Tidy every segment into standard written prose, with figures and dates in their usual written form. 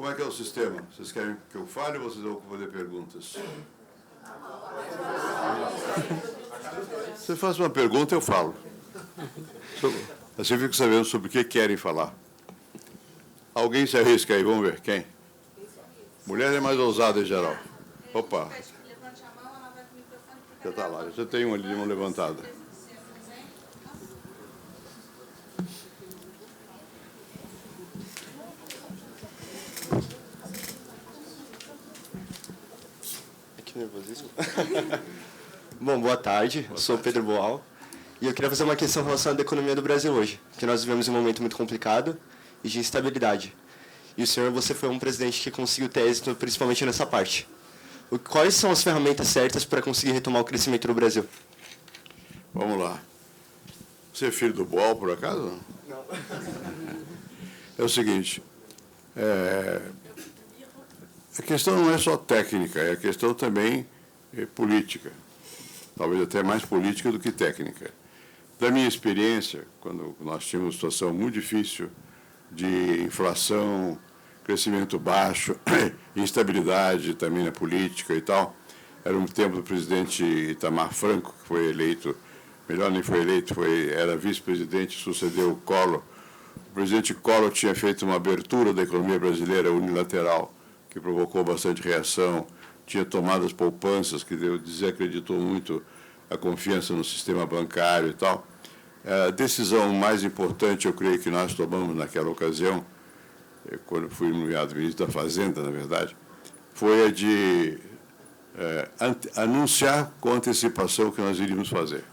Como é que é o sistema? Vocês querem que eu fale ou vocês vão fazer perguntas? Você faz uma pergunta, eu falo. Assim eu fico sabendo sobre o que querem falar. Alguém se arrisca aí, vamos ver. Quem? Mulher é mais ousada em geral. Opa. Já está lá, já tem uma ali, uma levantada. Que nervosismo. Bom, boa tarde. Eu sou o Pedro Boal. E eu queria fazer uma questão relacionada à economia do Brasil hoje, que nós vivemos um momento muito complicado e de instabilidade. E o senhor, você foi um presidente que conseguiu ter êxito principalmente nessa parte. Quais são as ferramentas certas para conseguir retomar o crescimento do Brasil? Vamos lá. Você é filho do Boal, por acaso? Não. É o seguinte, a questão não é só técnica, é a questão também política. Talvez até mais política do que técnica. Da minha experiência, quando nós tínhamos uma situação muito difícil de inflação, crescimento baixo, instabilidade também na política e tal, era um tempo do presidente Itamar Franco, que foi eleito, melhor nem foi eleito, era vice-presidente, sucedeu o Collor. O presidente Collor tinha feito uma abertura da economia brasileira unilateral, que provocou bastante reação, tinha tomado as poupanças, que desacreditou muito a confiança no sistema bancário e tal. A decisão mais importante, eu creio, que nós tomamos naquela ocasião, quando fui nomeado ministro da Fazenda, na verdade, foi a de anunciar com antecipação o que nós iríamos fazer.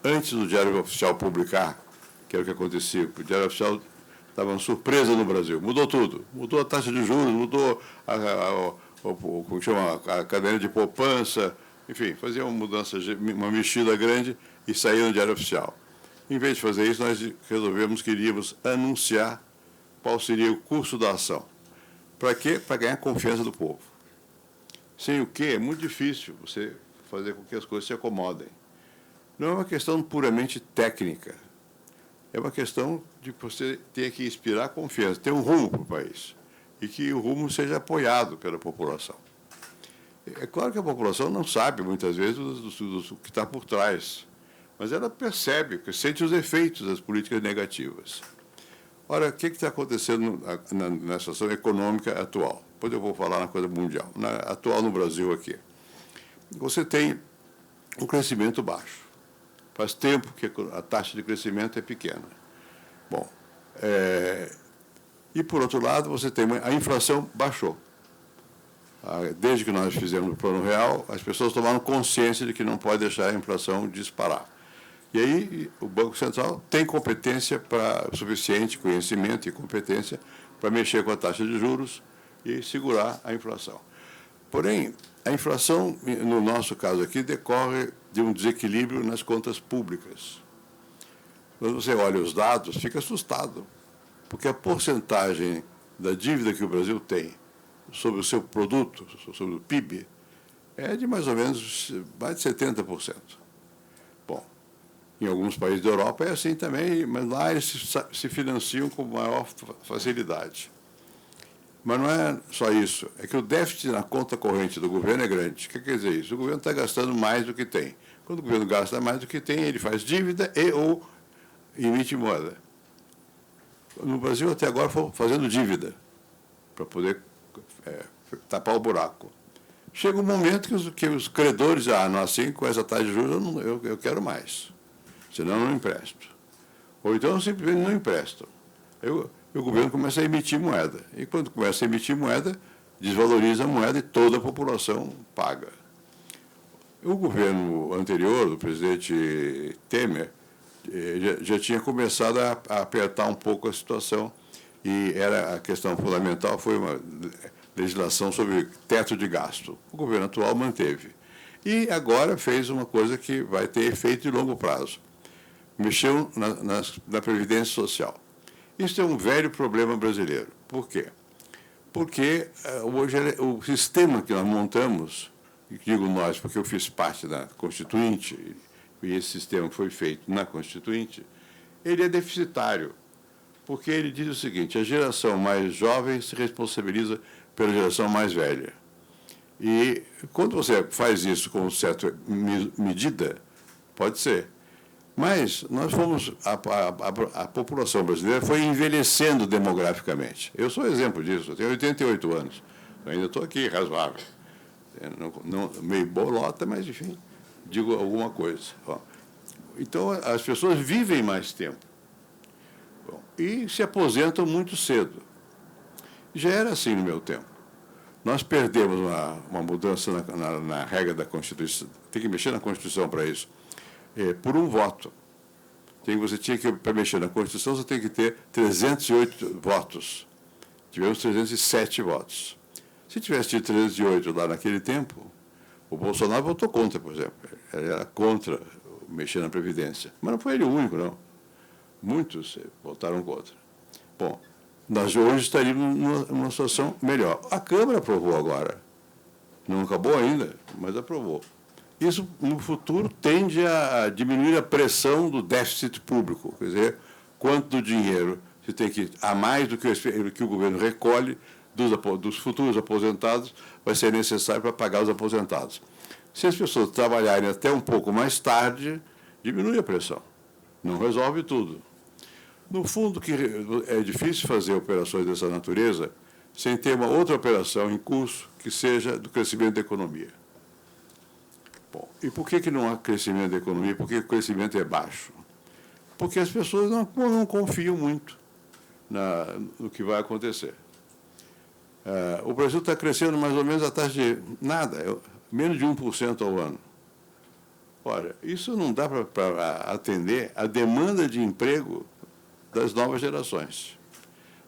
Antes do Diário Oficial publicar, que era o que acontecia, o Diário Oficial estava uma surpresa no Brasil, mudou tudo, mudou a taxa de juros, mudou como chama, a cadeia de poupança, enfim, fazia uma mudança, uma mexida grande e saía no Diário Oficial. Em vez de fazer isso, nós resolvemos que iríamos anunciar qual seria o curso da ação. Para quê? Para ganhar a confiança do povo. Sem o quê? É muito difícil você fazer com que as coisas se acomodem. Não é uma questão puramente técnica. É uma questão de você ter que inspirar confiança, ter um rumo para o país. E que o rumo seja apoiado pela população. É claro que a população não sabe, muitas vezes, do que está por trás. Mas ela percebe, sente os efeitos das políticas negativas. Ora, o que está acontecendo na situação econômica atual? Depois eu vou falar na coisa mundial. Atual no Brasil aqui. Você tem um crescimento baixo. Faz tempo que a taxa de crescimento é pequena. Bom, e, por outro lado, você tem a inflação baixou. Desde que nós fizemos o Plano Real, as pessoas tomaram consciência de que não pode deixar a inflação disparar. E aí o Banco Central tem competência suficiente, conhecimento e competência para mexer com a taxa de juros e segurar a inflação. Porém, a inflação, no nosso caso aqui, decorre de um desequilíbrio nas contas públicas. Quando você olha os dados, fica assustado, porque a porcentagem da dívida que o Brasil tem sobre o seu produto, sobre o PIB, é de mais ou menos mais de 70%. Bom, em alguns países da Europa é assim também, mas lá eles se financiam com maior facilidade. Mas não é só isso, é que o déficit na conta corrente do governo é grande. O que quer dizer isso? O governo está gastando mais do que tem. Quando o governo gasta mais do que tem, ele faz dívida ou emite moeda. No Brasil, até agora, foi fazendo dívida para poder tapar o buraco. Chega um momento que os credores, não, assim, com essa taxa de juros, eu quero mais, senão eu não empresto. Ou então, simplesmente não empresto. O governo começa a emitir moeda. E quando começa a emitir moeda, desvaloriza a moeda e toda a população paga. O governo anterior, do presidente Temer, já tinha começado a apertar um pouco a situação, e a questão fundamental foi uma legislação sobre teto de gasto. O governo atual manteve. E agora fez uma coisa que vai ter efeito de longo prazo. Mexeu na Previdência Social. Isso é um velho problema brasileiro. Por quê? Porque hoje o sistema que nós montamos, e digo nós porque eu fiz parte da Constituinte, e esse sistema foi feito na Constituinte, ele é deficitário. porque ele diz o seguinte: a geração mais jovem se responsabiliza pela geração mais velha. E quando você faz isso com certa medida, pode ser. Mas nós fomos, a população brasileira foi envelhecendo demograficamente. Eu sou exemplo disso, eu tenho 88 anos, eu ainda estou aqui, razoável. Meio bolota, mas, enfim, digo alguma coisa. Então, as pessoas vivem mais tempo. E se aposentam muito cedo. Já era assim no meu tempo. Nós perdemos uma mudança na regra da Constituição, tem que mexer na Constituição para isso, por um voto. Você tinha que, para mexer na Constituição, você tem que ter 308 votos. Tivemos 307 votos. Se tivesse tido 308 lá naquele tempo, o Bolsonaro votou contra, por exemplo. Ele era contra mexer na Previdência. Mas não foi ele o único, não. Muitos votaram contra. Bom, nós hoje estaríamos numa situação melhor. A Câmara aprovou agora. Não acabou ainda, mas aprovou. Isso, no futuro, tende a diminuir a pressão do déficit público. Quer dizer, quanto do dinheiro você tem que, a mais do que o governo recolhe dos futuros aposentados, vai ser necessário para pagar os aposentados. Se as pessoas trabalharem até um pouco mais tarde, diminui a pressão. Não resolve tudo. No fundo, que é difícil fazer operações dessa natureza sem ter uma outra operação em curso que seja do crescimento da economia. Bom, e por que não há crescimento da economia? Por que o crescimento é baixo? Porque as pessoas não confiam muito no que vai acontecer. O Brasil está crescendo mais ou menos a taxa de nada, menos de 1% ao ano. Olha, isso não dá para atender a demanda de emprego das novas gerações.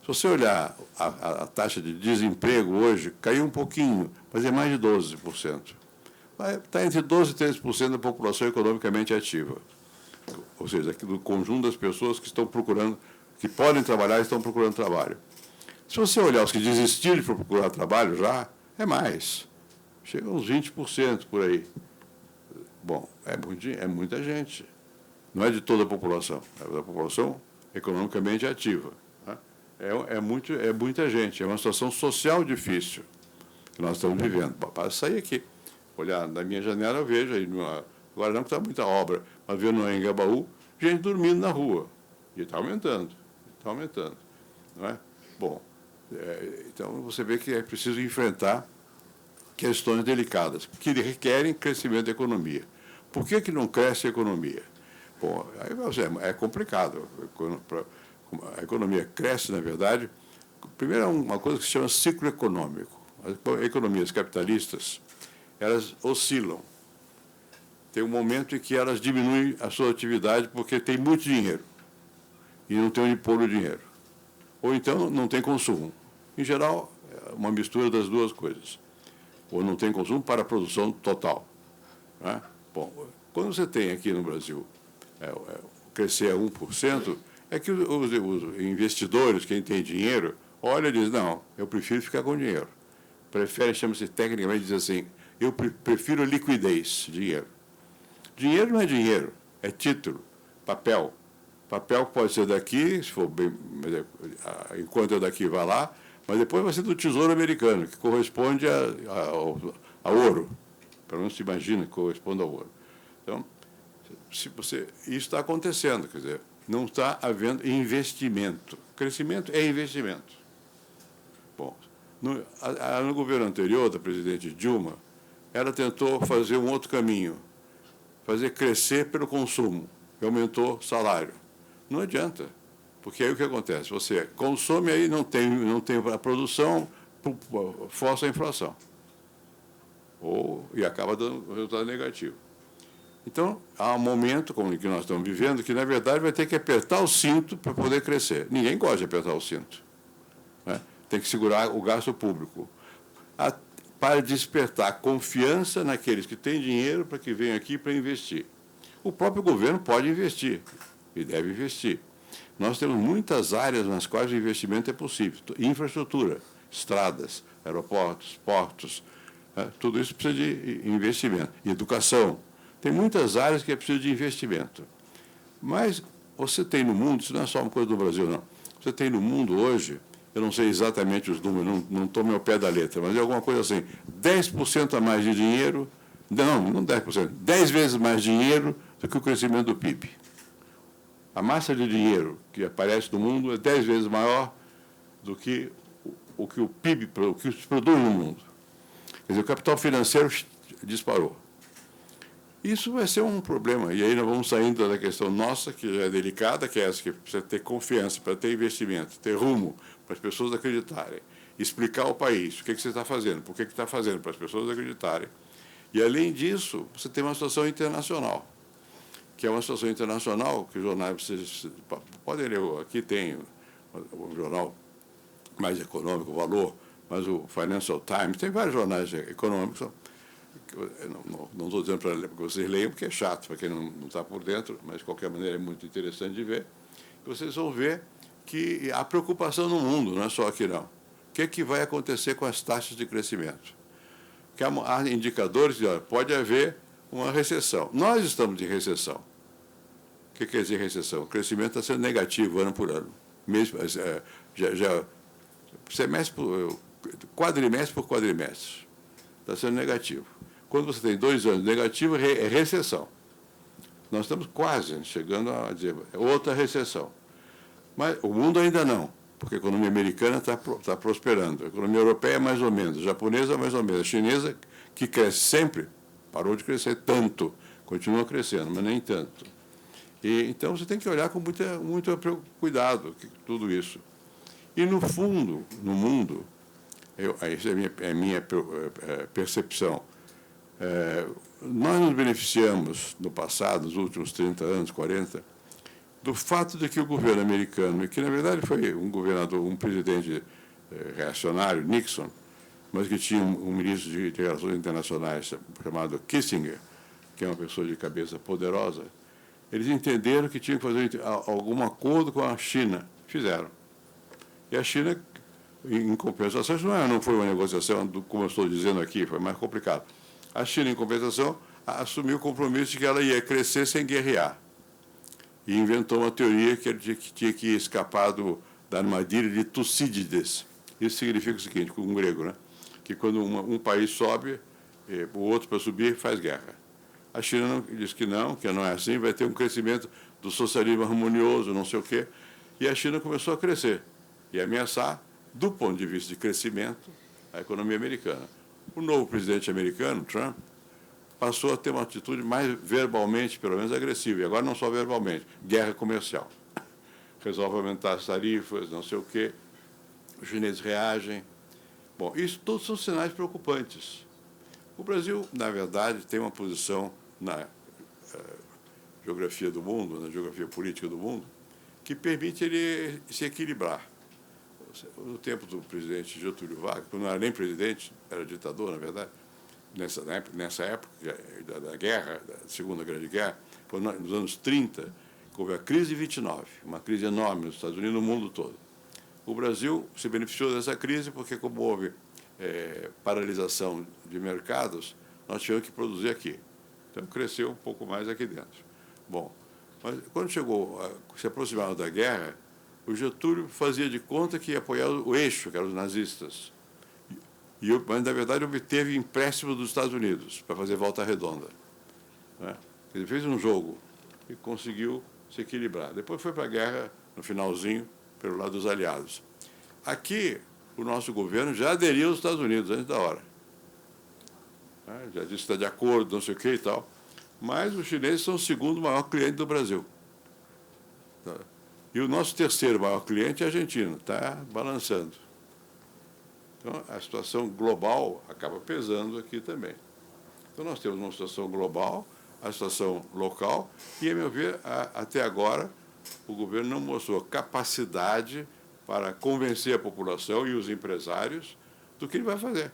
Se você olhar a taxa de desemprego hoje, caiu um pouquinho, mas é mais de 12%. Está entre 12% e 13% da população economicamente ativa. Ou seja, do conjunto das pessoas que estão procurando, que podem trabalhar e estão procurando trabalho. Se você olhar os que desistiram de procurar trabalho já, é mais. Chega a uns 20% por aí. Bom, é muita gente. Não é de toda a população, é da população economicamente ativa. Né? É muita gente, é uma situação social difícil que nós estamos vivendo. Para sair aqui, olhar na minha janela, eu vejo, aí agora não que está muita obra, mas vendo no Engabaú, gente dormindo na rua. E está aumentando, não é? Bom, então você vê que é preciso enfrentar questões delicadas, que requerem crescimento da economia. Por que não cresce a economia? Bom, aí é complicado. A economia cresce, na verdade, primeiro é uma coisa que se chama ciclo econômico. As economias capitalistas, elas oscilam. Tem um momento em que elas diminuem a sua atividade porque tem muito dinheiro e não tem onde pôr o dinheiro. Ou então não tem consumo. Em geral, é uma mistura das duas coisas. Ou não tem consumo para a produção total. Né? Bom, quando você tem aqui no Brasil crescer a 1%, é que os investidores, quem tem dinheiro, olha e diz, não, eu prefiro ficar com dinheiro. Prefere, chama-se tecnicamente, diz assim, eu prefiro liquidez, dinheiro. Dinheiro não é dinheiro, é título, papel. Papel pode ser daqui, se for bem, enquanto é daqui, vai lá, mas depois vai ser do Tesouro Americano, que corresponde a ouro. Pelo menos se imagina que corresponde ao ouro. Então, isso está acontecendo, quer dizer, não está havendo investimento. Crescimento é investimento. Bom, no governo anterior, da presidente Dilma, ela tentou fazer um outro caminho, fazer crescer pelo consumo, que aumentou o salário. Não adianta, porque aí o que acontece? Você consome, aí não tem a produção, força a inflação. E acaba dando um resultado negativo. Então, há um momento, como o que nós estamos vivendo, que, na verdade, vai ter que apertar o cinto para poder crescer. Ninguém gosta de apertar o cinto. Né? Tem que segurar o gasto público. Para despertar confiança naqueles que têm dinheiro para que venham aqui para investir. O próprio governo pode investir e deve investir. Nós temos muitas áreas nas quais o investimento é possível. Infraestrutura, estradas, aeroportos, portos, tudo isso precisa de investimento. Educação. Tem muitas áreas que é preciso de investimento. Mas você tem no mundo, isso não é só uma coisa do Brasil, não. Você tem no mundo hoje, eu não sei exatamente os números, não estou ao pé da letra, mas é alguma coisa assim, 10% a mais de dinheiro, não 10%, 10 vezes mais dinheiro do que o crescimento do PIB. A massa de dinheiro que aparece no mundo é 10 vezes maior do que o que o PIB, o que se produz no mundo. Quer dizer, o capital financeiro disparou. Isso vai ser um problema. E aí nós vamos saindo da questão nossa, que já é delicada, que é essa, que precisa ter confiança, para ter investimento, ter rumo, para as pessoas acreditarem, explicar ao país o que você está fazendo, por que está fazendo, para as pessoas acreditarem. E, além disso, você tem uma situação internacional, que é uma situação internacional que os jornais, vocês podem ler, aqui tem o jornal mais econômico, o Valor, mas o Financial Times, tem vários jornais econômicos. Não estou dizendo para que vocês leiam, porque é chato para quem não está por dentro, mas, de qualquer maneira, é muito interessante de ver. Vocês vão ver que há preocupação no mundo, não é só aqui, não. O que vai acontecer com as taxas de crescimento? Que há indicadores de, olha, pode haver uma recessão. Nós estamos em recessão. O que quer dizer recessão? O crescimento está sendo negativo ano por ano. Mesmo, quadrimestre por quadrimestre. Está sendo negativo. Quando você tem 2 anos negativo, é recessão. Nós estamos quase chegando a dizer outra recessão. Mas o mundo ainda não, porque a economia americana está prosperando. A economia europeia, mais ou menos. A japonesa, mais ou menos. A chinesa, que cresce sempre, parou de crescer tanto. Continua crescendo, mas nem tanto. Então, você tem que olhar com muito cuidado tudo isso. E, no fundo, no mundo, essa é a minha percepção, nós nos beneficiamos, no passado, nos últimos 30 anos, 40, do fato de que o governo americano, que, na verdade, foi um governador, um presidente reacionário, Nixon, mas que tinha um ministro de Relações Internacionais chamado Kissinger, que é uma pessoa de cabeça poderosa, eles entenderam que tinham que fazer algum acordo com a China. Fizeram. E a China, em compensação, isso não foi uma negociação, como eu estou dizendo aqui, foi mais complicado. A China, em compensação, assumiu o compromisso de que ela ia crescer sem guerrear. E inventou uma teoria que tinha que escapar da armadilha de Tucídides. Isso significa o seguinte, com grego, né? Que quando um país sobe, o outro, para subir, faz guerra. A China diz que não é assim, vai ter um crescimento do socialismo harmonioso, não sei o quê. E a China começou a crescer e ameaçar, do ponto de vista de crescimento, a economia americana. O novo presidente americano, Trump, passou a ter uma atitude mais verbalmente, pelo menos agressiva, e agora não só verbalmente, guerra comercial. Resolve aumentar as tarifas, não sei o quê, os chineses reagem. Bom, isso todos são sinais preocupantes. O Brasil, na verdade, tem uma posição na geografia do mundo, na geografia política do mundo, que permite ele se equilibrar. No tempo do presidente Getúlio Vargas, quando não era nem presidente, era ditador, na verdade, nessa época da guerra, da Segunda Grande Guerra, foi nos anos 30, que houve a crise de 29, uma crise enorme nos Estados Unidos e no mundo todo. O Brasil se beneficiou dessa crise porque, como houve paralisação de mercados, nós tivemos que produzir aqui. Então, cresceu um pouco mais aqui dentro. Bom, mas quando se aproximava da guerra, o Getúlio fazia de conta que ia apoiar o eixo, que eram os nazistas. Mas, na verdade, obteve empréstimo dos Estados Unidos para fazer volta redonda. Né? Ele fez um jogo e conseguiu se equilibrar. Depois foi para a guerra, no finalzinho, pelo lado dos aliados. Aqui, o nosso governo já aderiu aos Estados Unidos antes da hora. Já disse que está de acordo, não sei o que e tal. Mas os chineses são o segundo maior cliente do Brasil. E o nosso terceiro maior cliente é a Argentina, está balançando. Então, a situação global acaba pesando aqui também. Então, nós temos uma situação global, a situação local, e, a meu ver, até agora, o governo não mostrou capacidade para convencer a população e os empresários do que ele vai fazer,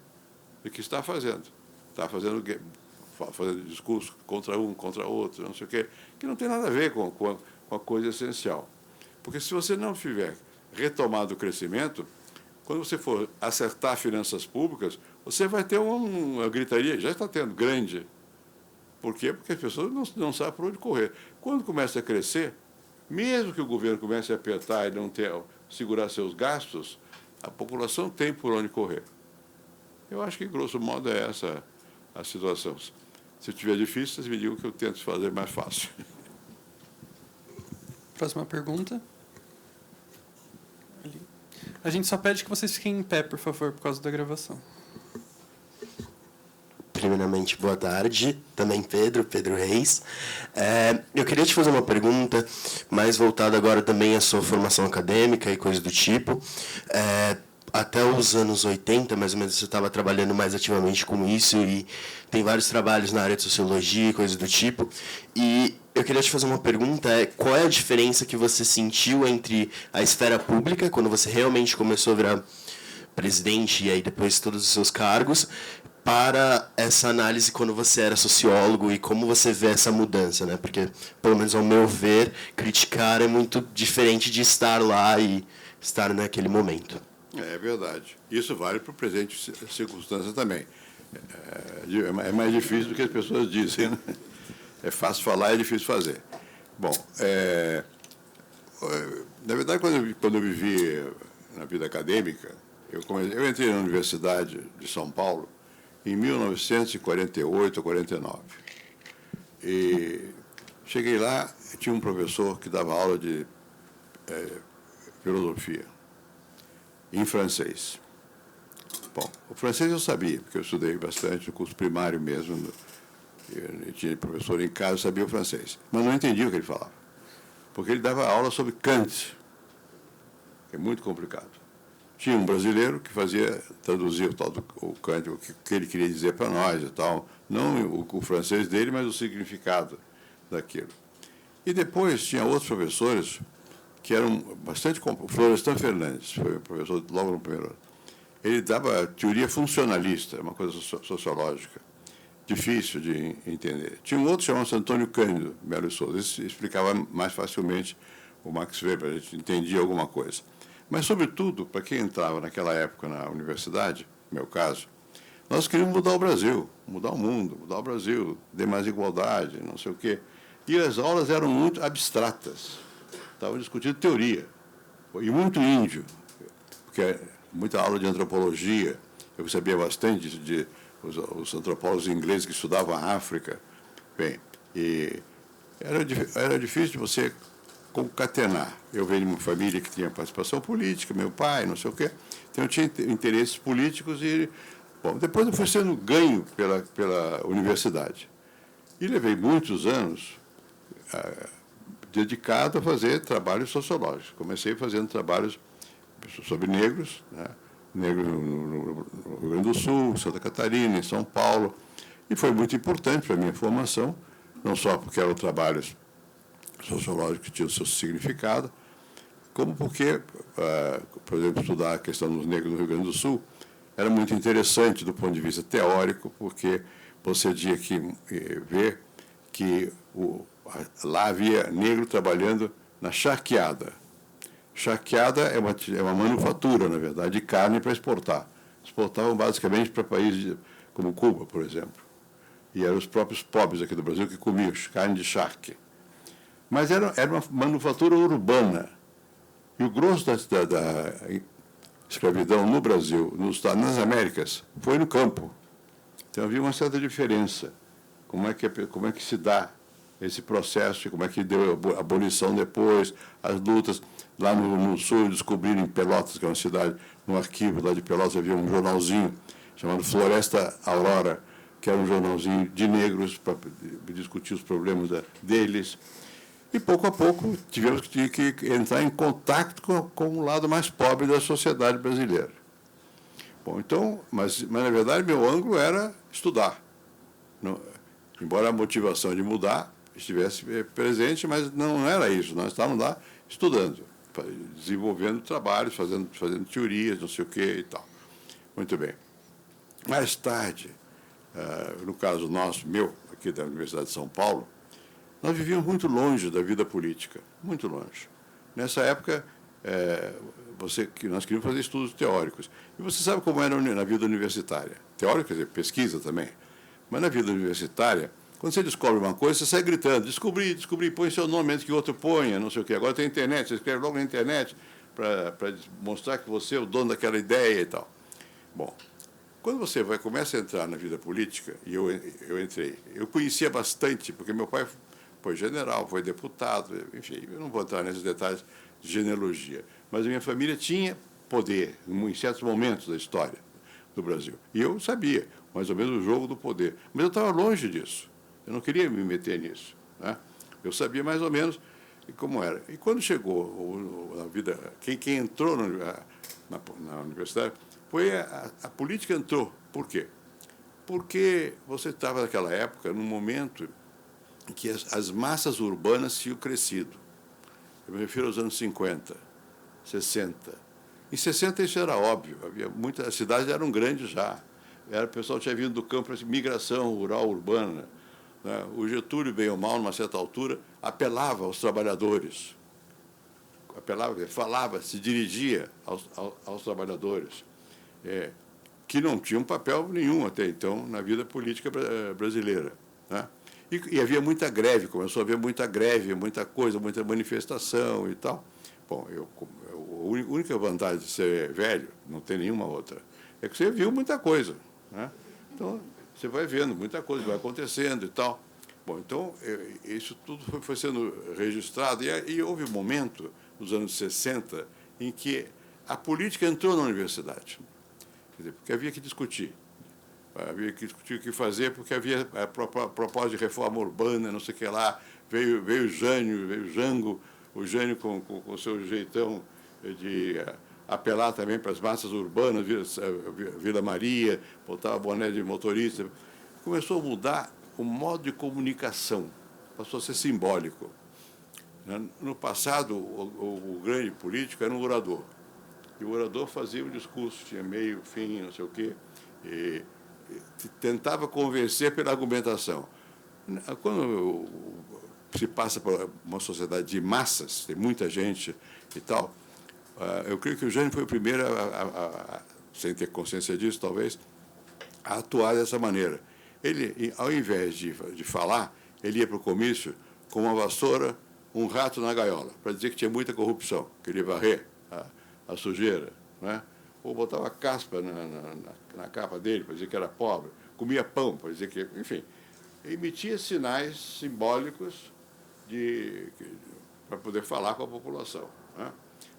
do que está fazendo. Está fazendo discurso contra um, contra outro, não sei o quê, que não tem nada a ver com a coisa essencial. Porque se você não tiver retomado o crescimento, quando você for acertar finanças públicas, você vai ter uma gritaria, já está tendo, grande. Por quê? Porque as pessoas não sabem por onde correr. Quando começa a crescer, mesmo que o governo comece a apertar e não ter segurar seus gastos, a população tem por onde correr. Eu acho que, grosso modo, é essa a situação. Se tiver difícil, vocês me digam que eu tento fazer mais fácil. Próxima pergunta. Ali. A gente só pede que vocês fiquem em pé, por favor, por causa da gravação. Primeiramente, boa tarde. Também Pedro Reis. Eu queria te fazer uma pergunta, mais voltada agora também à sua formação acadêmica e coisa do tipo. Até os anos 80, mais ou menos, você estava trabalhando mais ativamente com isso e tem vários trabalhos na área de sociologia e coisas do tipo. E eu queria te fazer uma pergunta, qual é a diferença que você sentiu entre a esfera pública, quando você realmente começou a virar presidente e aí depois todos os seus cargos, para essa análise quando você era sociólogo e como você vê essa mudança, né? Porque, pelo menos ao meu ver, criticar é muito diferente de estar lá e estar naquele momento. É verdade. Isso vale para o presente circunstância também. É mais difícil do que as pessoas dizem, né? É fácil falar, é difícil fazer. Bom, na verdade, quando eu vivi na vida acadêmica, eu entrei na Universidade de São Paulo em 1948 ou 49. E cheguei lá, tinha um professor que dava aula de filosofia em francês. Bom, o francês eu sabia, porque eu estudei bastante no curso primário mesmo. Eu tinha professor em casa, eu sabia o francês. Mas não entendia o que ele falava. Porque ele dava aula sobre Kant, que é muito complicado. Tinha um brasileiro que traduzia o tal do Kant, o que ele queria dizer para nós e tal. Não o francês dele, mas o significado daquilo. E depois tinha outros professores que eram bastante... O Florestan Fernandes foi o professor logo no primeiro ano. Ele dava teoria funcionalista, uma coisa sociológica, difícil de entender. Tinha um outro chamado Antônio Cândido Melo e Souza. Esse explicava mais facilmente o Max Weber, a gente entendia alguma coisa. Mas, sobretudo, para quem entrava naquela época na universidade, no meu caso, nós queríamos mudar o Brasil, mudar o mundo, mudar o Brasil, ter mais igualdade, não sei o quê. E as aulas eram muito abstratas. Estavam discutindo teoria. E muito índio, porque muita aula de antropologia. Eu sabia bastante de os antropólogos ingleses que estudavam a África. Bem, e era difícil de você concatenar. Eu venho de uma família que tinha participação política, meu pai, não sei o quê. Então, eu tinha interesses políticos e... Bom, depois eu fui sendo ganho pela universidade. E levei muitos anos dedicado a fazer trabalhos sociológicos. Comecei fazendo trabalhos sobre negros, né? Negros no Rio Grande do Sul, Santa Catarina, em São Paulo. E foi muito importante para a minha formação, não só porque eram trabalhos sociológicos que tinham o seu significado, como porque, por exemplo, estudar a questão dos negros no Rio Grande do Sul era muito interessante do ponto de vista teórico, porque você tinha que ver que lá havia negro trabalhando na charqueada. Charqueada é uma manufatura, na verdade, de carne para exportar. Exportavam basicamente para países como Cuba, por exemplo. E eram os próprios pobres aqui do Brasil que comiam carne de charque. Mas era uma manufatura urbana. E o grosso da escravidão no Brasil, nas Américas, foi no campo. Então havia uma certa diferença. Como é que se dá esse processo, como é que deu a abolição depois, as lutas. Lá no sul, descobriram em Pelotas, que é uma cidade, no arquivo lá de Pelotas, havia um jornalzinho chamado Floresta Aurora, que era um jornalzinho de negros para discutir os problemas deles. E, pouco a pouco, tivemos que entrar em contato com o lado mais pobre da sociedade brasileira. Bom, então, mas na verdade, meu ângulo era estudar. Não, embora a motivação de mudar estivesse presente, mas não era isso. Nós estávamos lá estudando, desenvolvendo trabalhos, fazendo teorias, não sei o quê e tal. Muito bem. Mais tarde, no caso meu, aqui da Universidade de São Paulo, nós vivíamos muito longe da vida política, muito longe. Nessa época, nós queríamos fazer estudos teóricos. E você sabe como era na vida universitária. Teórico, quer dizer, pesquisa também. Mas na vida universitária, quando você descobre uma coisa, você sai gritando, descobri, põe seu nome antes que o outro ponha, não sei o quê. Agora tem internet, você escreve logo na internet, para mostrar que você é o dono daquela ideia e tal. Bom, quando você começa a entrar na vida política, e eu entrei, eu conhecia bastante, porque meu pai foi general, foi deputado, enfim, eu não vou entrar nesses detalhes de genealogia, mas a minha família tinha poder em certos momentos da história do Brasil. E eu sabia, mais ou menos, o jogo do poder. Mas eu estava longe disso. Eu não queria me meter nisso, né? Eu sabia mais ou menos como era. E quando chegou a vida, quem entrou na universidade, foi a política entrou. Por quê? Porque você estava naquela época, num momento em que as massas urbanas tinham crescido. Eu me refiro aos anos 50, 60. Em 60 isso era óbvio, as cidades eram grandes já. O pessoal tinha vindo do campo para migração rural urbana, né? O Getúlio, bem ou mal, numa certa altura, apelava aos trabalhadores. Falava, se dirigia aos trabalhadores, que não tinham papel nenhum até então na vida política brasileira, né? E havia muita greve, começou a haver muita greve, muita coisa, muita manifestação e tal. Bom, a única vantagem de ser velho, não tem nenhuma outra, é que você viu muita coisa, né? Então, você vai vendo muita coisa, vai acontecendo e tal. Bom, então, isso tudo foi sendo registrado, e houve um momento, nos anos 60, em que a política entrou na universidade. Quer dizer, porque havia que discutir. Havia que discutir o que fazer, porque havia a proposta de reforma urbana, não sei o que lá. Veio o Jango, o Jânio com o seu jeitão de apelar também para as massas urbanas, Vila Maria, botava boné de motorista. Começou a mudar o modo de comunicação, passou a ser simbólico. No passado, o grande político era um orador. E o orador fazia o discurso, tinha meio, fim, não sei o quê, e tentava convencer pela argumentação. Quando se passa por uma sociedade de massas, tem muita gente e tal, eu creio que o Jânio foi o primeiro, sem ter consciência disso, talvez, a atuar dessa maneira. Ele, ao invés de falar, ele ia para o comício com uma vassoura, um rato na gaiola, para dizer que tinha muita corrupção, queria varrer a sujeira, né? Ou botava caspa na capa dele para dizer que era pobre, comia pão para dizer que, enfim, emitia sinais simbólicos para poder falar com a população, né?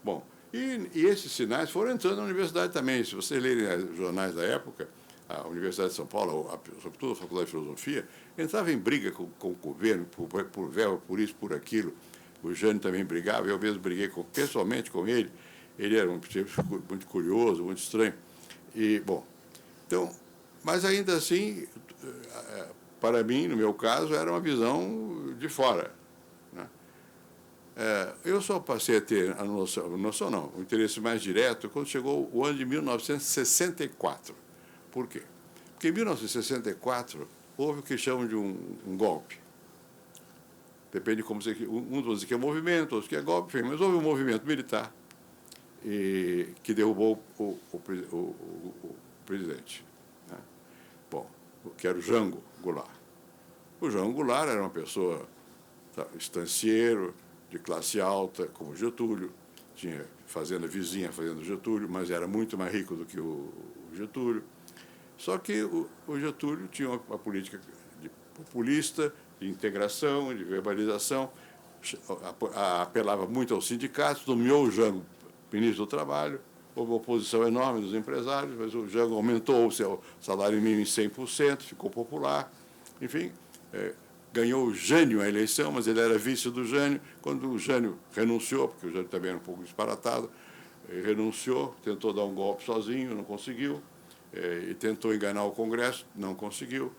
Bom, e esses sinais foram entrando na universidade também. Se vocês lerem os jornais da época, a Universidade de São Paulo, sobretudo a Faculdade de Filosofia, entrava em briga com o governo por verba, por isso, por aquilo. O Jânio também brigava, eu mesmo briguei pessoalmente com ele. Ele era um tipo muito curioso, muito estranho. E, bom, então, mas ainda assim, para mim, no meu caso, era uma visão de fora, né? Eu só passei a ter a noção não, o interesse mais direto quando chegou o ano de 1964. Por quê? Porque em 1964 houve o que chamam de um golpe. Depende de como você... Um diz que é movimento, outros que é golpe, enfim, mas houve um movimento militar que derrubou o presidente, né? Bom, que era o Jango Goulart. O Jango Goulart era uma pessoa estancieiro, de classe alta, como Getúlio, tinha fazenda vizinha, fazenda Getúlio, mas era muito mais rico do que o Getúlio. Só que o Getúlio tinha uma política populista, de integração, de verbalização, apelava muito aos sindicatos, nomeou o Jango ministro do Trabalho, houve uma oposição enorme dos empresários, mas o Jango aumentou o seu salário mínimo em 100%, ficou popular, enfim, ganhou o Jânio a eleição, mas ele era vice do Jânio. Quando o Jânio renunciou, porque o Jânio também era um pouco disparatado, renunciou, tentou dar um golpe sozinho, não conseguiu, e tentou enganar o Congresso, não conseguiu.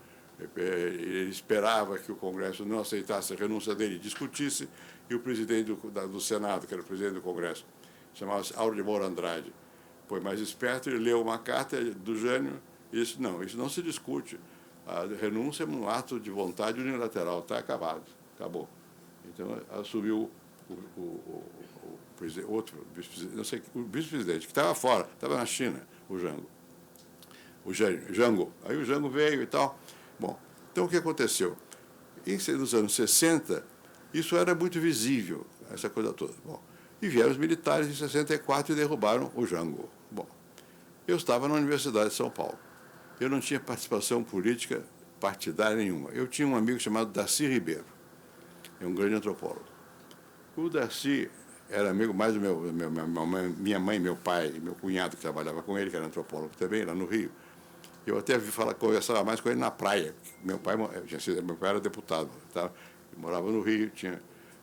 Ele esperava que o Congresso não aceitasse a renúncia dele, discutisse, e o presidente do Senado, que era o presidente do Congresso, chamava-se Auro de Moura Andrade, foi mais esperto, ele leu uma carta do Jânio e disse, não, isso não se discute, a renúncia é um ato de vontade unilateral, está acabado, acabou. Então, assumiu outro vice-presidente, não sei, o vice-presidente, que estava fora, estava na China, o Jango. Aí o Jango veio e tal. Bom, então o que aconteceu? Nos anos 60, isso era muito visível, essa coisa toda. Bom, E vieram os militares em 64 e derrubaram o Jango. Bom, eu estava na Universidade de São Paulo. Eu não tinha participação política partidária nenhuma. Eu tinha um amigo chamado Darcy Ribeiro, é um grande antropólogo. O Darcy era amigo mais do minha mãe, meu pai, meu cunhado que trabalhava com ele, que era antropólogo também, lá no Rio. Eu até conversava mais com ele na praia. Meu pai era deputado, tá? Ele morava no Rio, tinha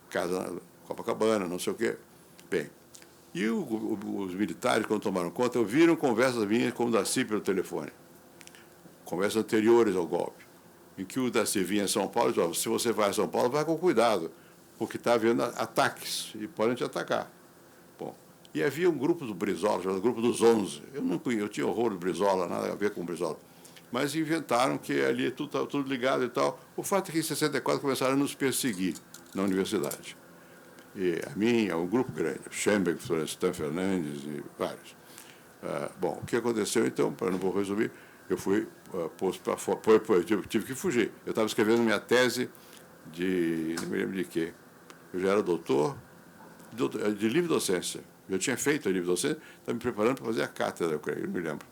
casa na Copacabana, não sei o quê. Bem, e os militares, quando tomaram conta, ouviram conversas minhas com o Darcy pelo telefone, conversas anteriores ao golpe, em que o Darcy vinha a São Paulo e dizia: se você vai a São Paulo, vai com cuidado, porque está havendo ataques e podem te atacar. Bom, e havia um grupo do Brizola, chamado Grupo dos 11. Eu tinha horror do Brizola, nada a ver com o Brizola. Mas inventaram que ali tudo estava tudo ligado e tal. O fato é que em 64 começaram a nos perseguir na universidade. E a mim, um grupo grande, Schoenberg, Florestan Fernandes e vários. Bom, o que aconteceu então, para não vou resumir, eu fui posto para fora, tive que fugir. Eu estava escrevendo minha tese não me lembro de quê. Eu já era doutor de livre docência. Eu tinha feito a livre docência, estava me preparando para fazer a cátedra, eu creio, não me lembro.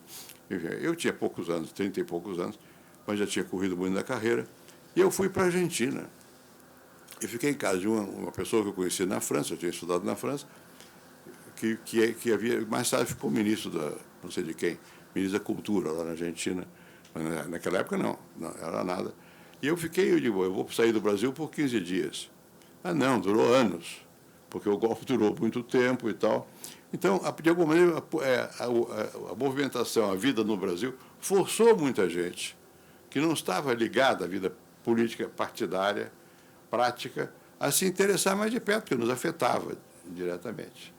Enfim, eu tinha poucos anos, 30 e poucos anos, mas já tinha corrido muito na carreira, e eu fui para a Argentina. Eu fiquei em casa de uma pessoa que eu conheci na França, eu tinha estudado na França, que havia, mais tarde ficou ministro não sei de quem, ministro da Cultura lá na Argentina. Mas naquela época não era nada. E eu digo, eu vou sair do Brasil por 15 dias. Ah, não, durou anos, porque o golpe durou muito tempo e tal. Então, de alguma maneira, a movimentação, a vida no Brasil, forçou muita gente que não estava ligada à vida política partidária, prática, a se interessar mais de perto, porque nos afetava diretamente.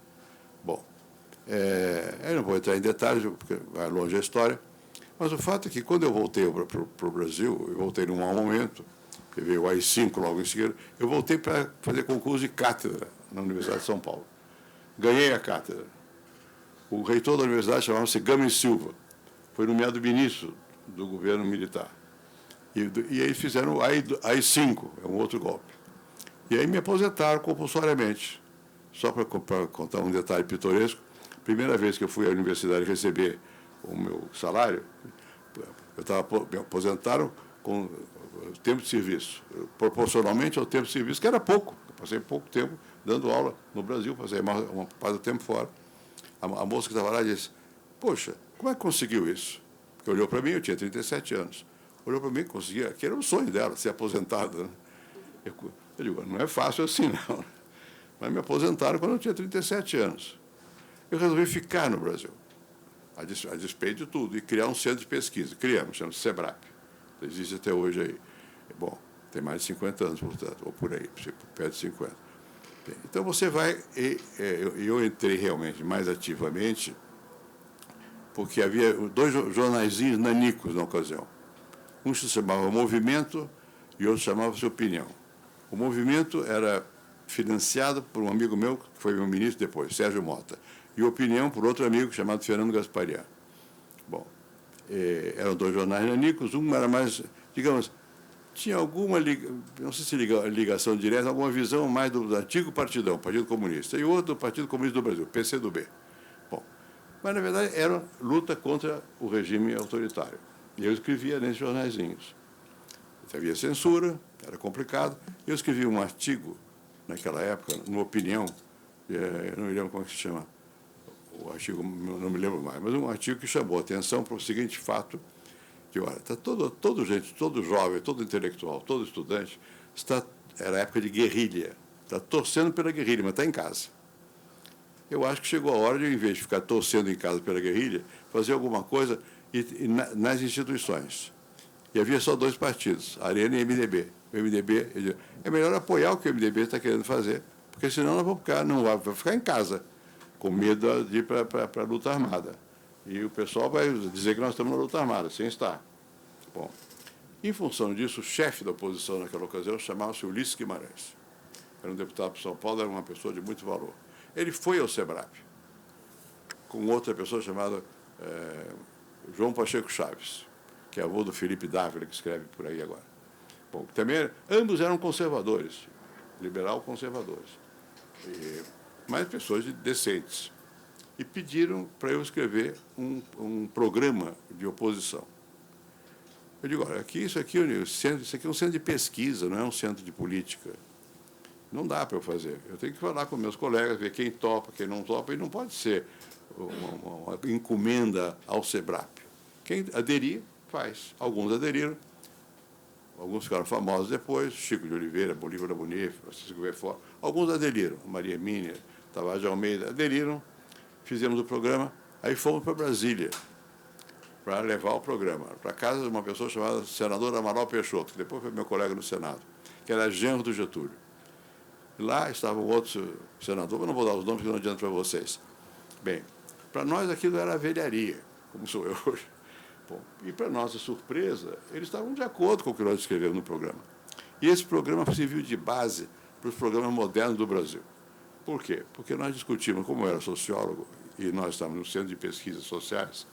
Bom, eu não vou entrar em detalhes, porque vai longe a história, mas o fato é que, quando eu voltei para o Brasil, eu voltei num mau momento, que veio o AI-5 logo em seguida, eu voltei para fazer concurso de cátedra na Universidade de São Paulo. Ganhei a cátedra. O reitor da universidade chamava-se Gomes Silva, foi nomeado ministro do governo militar. E aí fizeram o AI-5, é um outro golpe. E aí me aposentaram compulsoriamente. Só para contar um detalhe pitoresco, primeira vez que eu fui à universidade receber o meu salário, me aposentaram com tempo de serviço, proporcionalmente ao tempo de serviço, que era pouco. Eu passei pouco tempo dando aula no Brasil, passei uma parte do tempo fora. A moça que estava lá disse: poxa, como é que conseguiu isso? Porque olhou para mim, eu tinha 37 anos. Olhou para mim e conseguia, que era o sonho dela, ser aposentada. Né? Eu digo, não é fácil assim, não. Mas me aposentaram quando eu tinha 37 anos. Eu resolvi ficar no Brasil, a despeito de tudo, e criar um centro de pesquisa. Criamos, chama-se SEBRAP. Existe até hoje aí. Bom, tem mais de 50 anos, portanto, ou por aí, perto de 50. Bem, então você vai, eu entrei realmente mais ativamente, porque havia dois jornaizinhos nanicos na ocasião. Um se chamava Movimento e outro chamava-se Opinião. O Movimento era financiado por um amigo meu, que foi meu ministro depois, Sérgio Mota, e Opinião por outro amigo chamado Fernando Gasparian. Bom, eram dois jornais nanicos, um era mais, digamos, tinha alguma, não sei se ligação direta, alguma visão mais do antigo partidão, Partido Comunista, e outro do Partido Comunista do Brasil, PCdoB. Bom, mas, na verdade, era luta contra o regime autoritário. E eu escrevia nesses jornaizinhos. Havia censura, era complicado. Eu escrevi um artigo, naquela época, numa Opinião, eu não me lembro como é que se chama, o artigo, não me lembro mais, mas um artigo que chamou a atenção para o seguinte fato, que, olha, tá todo gente, todo jovem, todo intelectual, todo estudante, era época de guerrilha, está torcendo pela guerrilha, mas está em casa. Eu acho que chegou a hora de, em vez de ficar torcendo em casa pela guerrilha, fazer alguma coisa nas instituições. E havia só dois partidos, Arena e MDB. O MDB, é melhor apoiar o que o MDB está querendo fazer, porque senão nós vamos ficar, não vai ficar em casa, com medo de ir para a luta armada. E o pessoal vai dizer que nós estamos na luta armada, sem estar. Bom, em função disso, o chefe da oposição naquela ocasião chamava-se Ulisses Guimarães. Era um deputado para São Paulo, era uma pessoa de muito valor. Ele foi ao SEBRAP, com outra pessoa chamada João Pacheco Chaves, que é avô do Felipe Dávila, que escreve por aí agora. Bom, também ambos eram conservadores, liberal-conservadores. mas pessoas decentes. E pediram para eu escrever um programa de oposição. Eu digo, olha, isso aqui é um centro de pesquisa, não é um centro de política. Não dá para eu fazer. Eu tenho que falar com meus colegas, ver quem topa, quem não topa, e não pode ser uma encomenda ao SEBRAP. Quem aderir, faz. Alguns aderiram, alguns ficaram famosos depois, Chico de Oliveira, Bolívar da Bonif, Francisco Verfort. Alguns aderiram, Maria Hermínia, Tavares de Almeida, aderiram, fizemos o programa, aí fomos para Brasília, para levar o programa, para casa de uma pessoa chamada senadora Amaral Peixoto, que depois foi meu colega no Senado, que era genro do Getúlio. E lá estava um outro senador, mas não vou dar os nomes, porque não adianta para vocês. Bem, para nós aquilo era velharia, como sou eu hoje. Bom, e para nossa surpresa, eles estavam de acordo com o que nós escrevemos no programa. E esse programa serviu de base para os programas modernos do Brasil. Por quê? Porque nós discutimos, como eu era sociólogo, e nós estávamos no Centro de Pesquisas Sociais,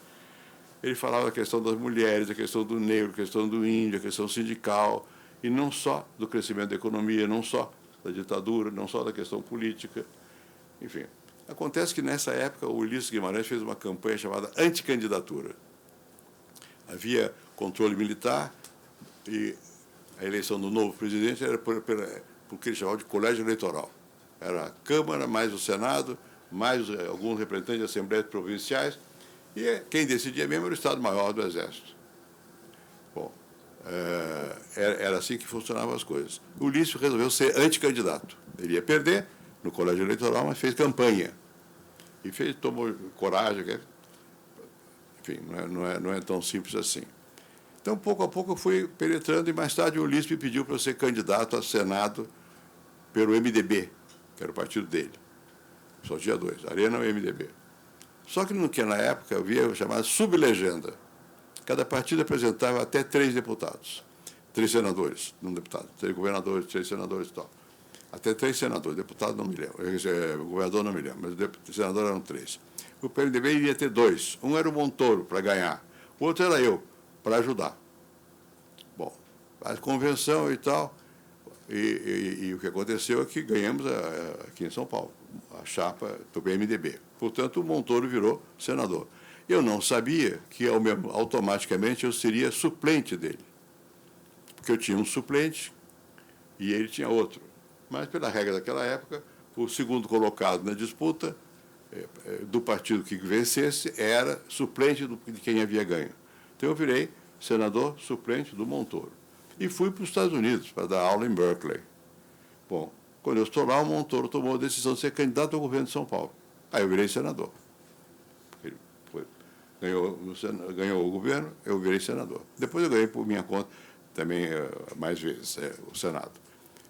ele falava da questão das mulheres, da questão do negro, da questão do índio, da questão sindical, e não só do crescimento da economia, não só da ditadura, não só da questão política, enfim. Acontece que, nessa época, o Ulisses Guimarães fez uma campanha chamada anticandidatura. Havia controle militar e a eleição do novo presidente era por que ele chamava de colégio eleitoral. Era a Câmara, mais o Senado, mais alguns representantes de assembleias provinciais, e quem decidia mesmo era o Estado-Maior do Exército. Bom, era assim que funcionavam as coisas. O Ulisses resolveu ser anticandidato. Ele ia perder no colégio eleitoral, mas fez campanha. E tomou coragem. Enfim, não é tão simples assim. Então, pouco a pouco, eu fui penetrando, e mais tarde o Ulisses me pediu para eu ser candidato a Senado pelo MDB, que era o partido dele. Só tinha dois, Arena e MDB. Só que na época havia o chamado sublegenda. Cada partido apresentava até 3 deputados, 3 senadores, não deputados, 3 governadores, 3 senadores e tal. Até 3 senadores, deputado não me lembro, governador não me lembro, mas senador eram 3. O PMDB iria ter 2. Um era o Montoro, para ganhar. O outro era eu, para ajudar. Bom, a convenção e tal, e o que aconteceu é que ganhamos aqui em São Paulo, a chapa do PMDB. Portanto, o Montoro virou senador. Eu não sabia que, automaticamente, eu seria suplente dele. Porque eu tinha um suplente e ele tinha outro. Mas, pela regra daquela época, o segundo colocado na disputa do partido que vencesse era suplente de quem havia ganho. Então, eu virei senador suplente do Montoro. E fui para os Estados Unidos para dar aula em Berkeley. Bom, quando eu estou lá, o Montoro tomou a decisão de ser candidato ao governo de São Paulo. Aí eu virei senador. Ele ganhou o governo, eu virei senador. Depois eu ganhei por minha conta também mais vezes o Senado.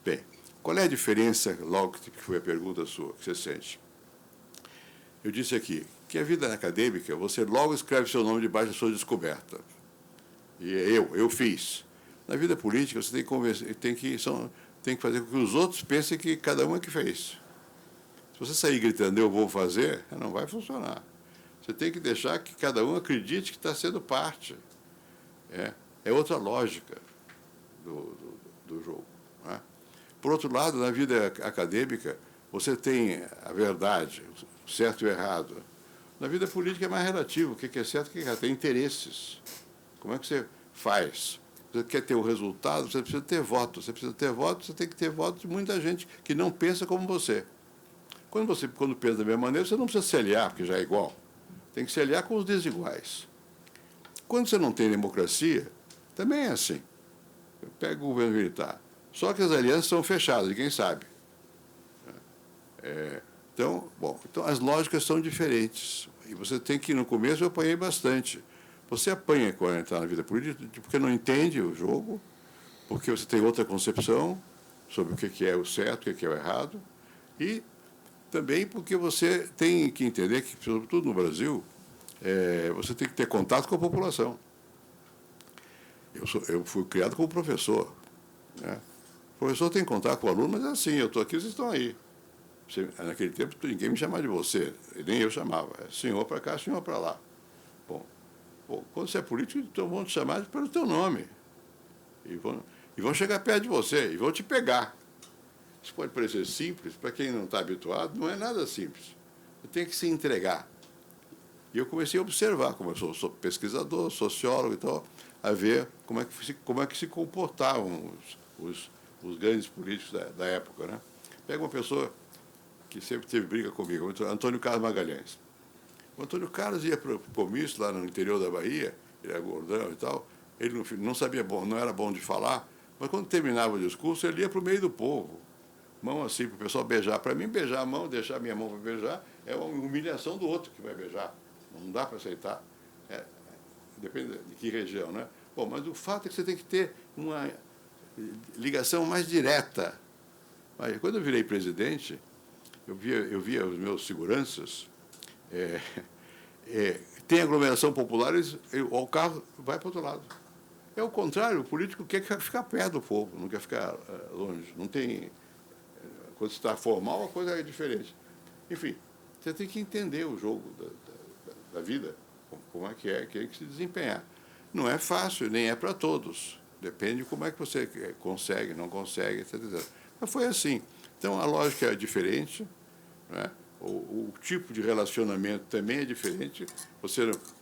Bem, qual é a diferença, logo que foi a pergunta sua, que você sente? Eu disse aqui que a vida acadêmica, você logo escreve seu nome debaixo da sua descoberta. E eu fiz. Na vida política, você tem que fazer com que os outros pensem que cada um é que fez. Se você sair gritando, eu vou fazer, não vai funcionar. Você tem que deixar que cada um acredite que está sendo parte. É outra lógica do jogo. Não é? Por outro lado, na vida acadêmica, você tem a verdade, o certo e o errado. Na vida política é mais relativo, o que é certo e o que é errado. Tem interesses. Como é que você faz? Você quer ter o resultado, você precisa ter voto. Você precisa ter voto, você tem que ter voto de muita gente que não pensa como você. Quando pensa da mesma maneira, você não precisa se aliar, porque já é igual. Tem que se aliar com os desiguais. Quando você não tem democracia, também é assim. Pega o governo militar. Só que as alianças são fechadas, ninguém sabe. Então, as lógicas são diferentes. E você tem que, no começo, eu apanhei bastante. Você apanha quando entrar na vida política porque não entende o jogo, porque você tem outra concepção sobre o que é o certo, o que é o errado, e também porque você tem que entender que, sobretudo no Brasil, você tem que ter contato com a população. Eu fui criado como professor. Né? O professor tem contato com o aluno, mas é assim, eu estou aqui, vocês estão aí. Naquele tempo, ninguém me chamava de você, nem eu chamava. Senhor para cá, senhor para lá. Bom, quando você é político, todo mundo te chamar pelo teu nome. E vão chegar perto de você, e vão te pegar. Isso pode parecer simples, para quem não está habituado, não é nada simples. Você tem que se entregar. E eu comecei a observar, como eu sou pesquisador, sociólogo e tal, a ver como é que se comportavam os grandes políticos da época, né? Pega uma pessoa que sempre teve briga comigo, Antônio Carlos Magalhães. O Antônio Carlos ia para o comício lá no interior da Bahia, ele era gordão e tal, ele não sabia bom, não era bom de falar, mas quando terminava o discurso, ele ia para o meio do povo, mão assim, para o pessoal beijar. Para mim, beijar a mão, deixar a minha mão para beijar, é uma humilhação do outro que vai beijar. Não dá para aceitar. Depende de que região, né? Bom, mas o fato é que você tem que ter uma ligação mais direta. Aí, quando eu virei presidente, eu via os meus seguranças, tem aglomeração popular, o carro vai para o outro lado. É o contrário, o político quer ficar perto do povo, não quer ficar longe. Não tem. Quando você está formal, a coisa é diferente. Enfim, você tem que entender o jogo da vida, como é que se desempenhar. Não é fácil, nem é para todos. Depende de como é que você consegue, não consegue, etc. Mas foi assim. Então, a lógica é diferente, né? O tipo de relacionamento também é diferente.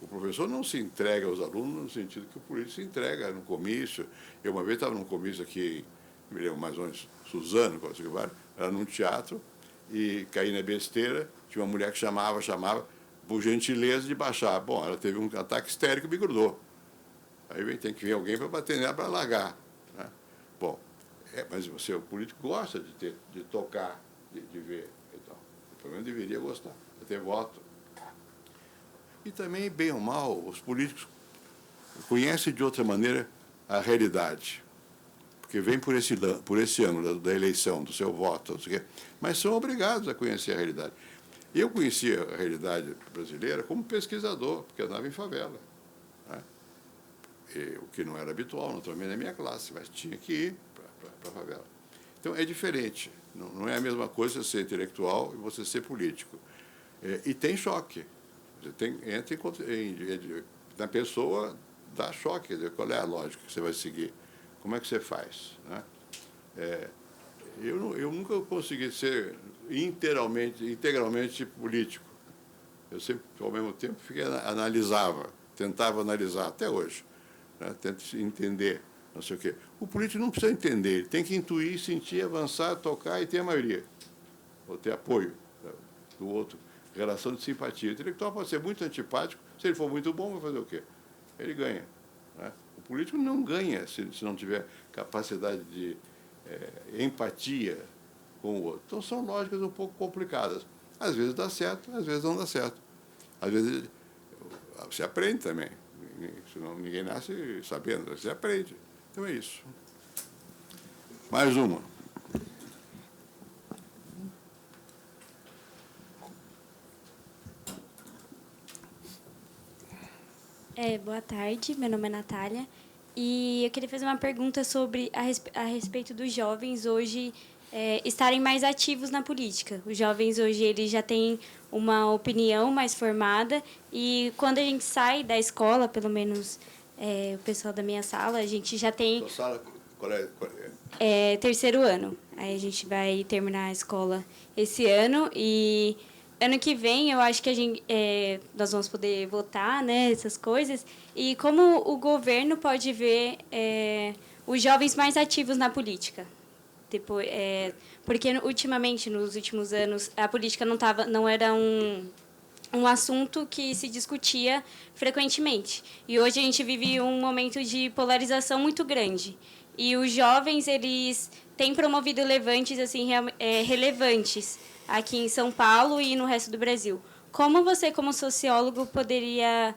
O professor não se entrega aos alunos no sentido que o político se entrega no comício. Eu uma vez estava num comício aqui, me lembro mais ou menos, Suzano, era num teatro, e caí na besteira, tinha uma mulher que chamava, por gentileza de baixar. Bom, ela teve um ataque histérico e me grudou. Aí tem que vir alguém para bater nela, para largar, né? Bom, mas o político gosta de tocar, de ver. Então, pelo menos deveria gostar, de ter voto. E também, bem ou mal, os políticos conhecem de outra maneira a realidade, porque vem por esse ângulo da eleição, do seu voto, não sei o quê, mas são obrigados a conhecer a realidade. Eu conhecia a realidade brasileira como pesquisador, porque andava em favela, né? O que não era habitual, naturalmente, na minha classe, mas tinha que ir para a favela. Então, é diferente. Não é a mesma coisa você ser intelectual e você ser político. E tem choque. Você entra na pessoa, dá choque. Quer dizer, qual é a lógica que você vai seguir? Como é que você faz, né? Eu nunca consegui ser integralmente político. Eu sempre, ao mesmo tempo, tentava analisar, até hoje, né? Tento entender, não sei o quê. O político não precisa entender, ele tem que intuir, sentir, avançar, tocar e ter a maioria, ou ter apoio do outro, relação de simpatia. O intelectual pode ser muito antipático, se ele for muito bom, vai fazer o quê? Ele ganha, né? O político não ganha se não tiver capacidade de empatia com o outro. Então, são lógicas um pouco complicadas. Às vezes dá certo, às vezes não dá certo. Às vezes se aprende também. Senão ninguém nasce sabendo, você aprende. Então é isso. Mais uma. Boa tarde, meu nome é Natália. E eu queria fazer uma pergunta sobre a respeito dos jovens hoje estarem mais ativos na política. Os jovens hoje eles já têm uma opinião mais formada e quando a gente sai da escola, pelo menos o pessoal da minha sala, a gente já tem... Sua sala, qual é? Terceiro ano. Aí a gente vai terminar a escola esse ano e ano que vem eu acho que nós vamos poder votar, né, essas coisas. E como o governo pode ver os jovens mais ativos na política? Depois, porque ultimamente, nos últimos anos, a política não era um assunto que se discutia frequentemente. E hoje a gente vive um momento de polarização muito grande. E os jovens, eles têm promovido levantes assim, relevantes aqui em São Paulo e no resto do Brasil. Como você, como sociólogo, poderia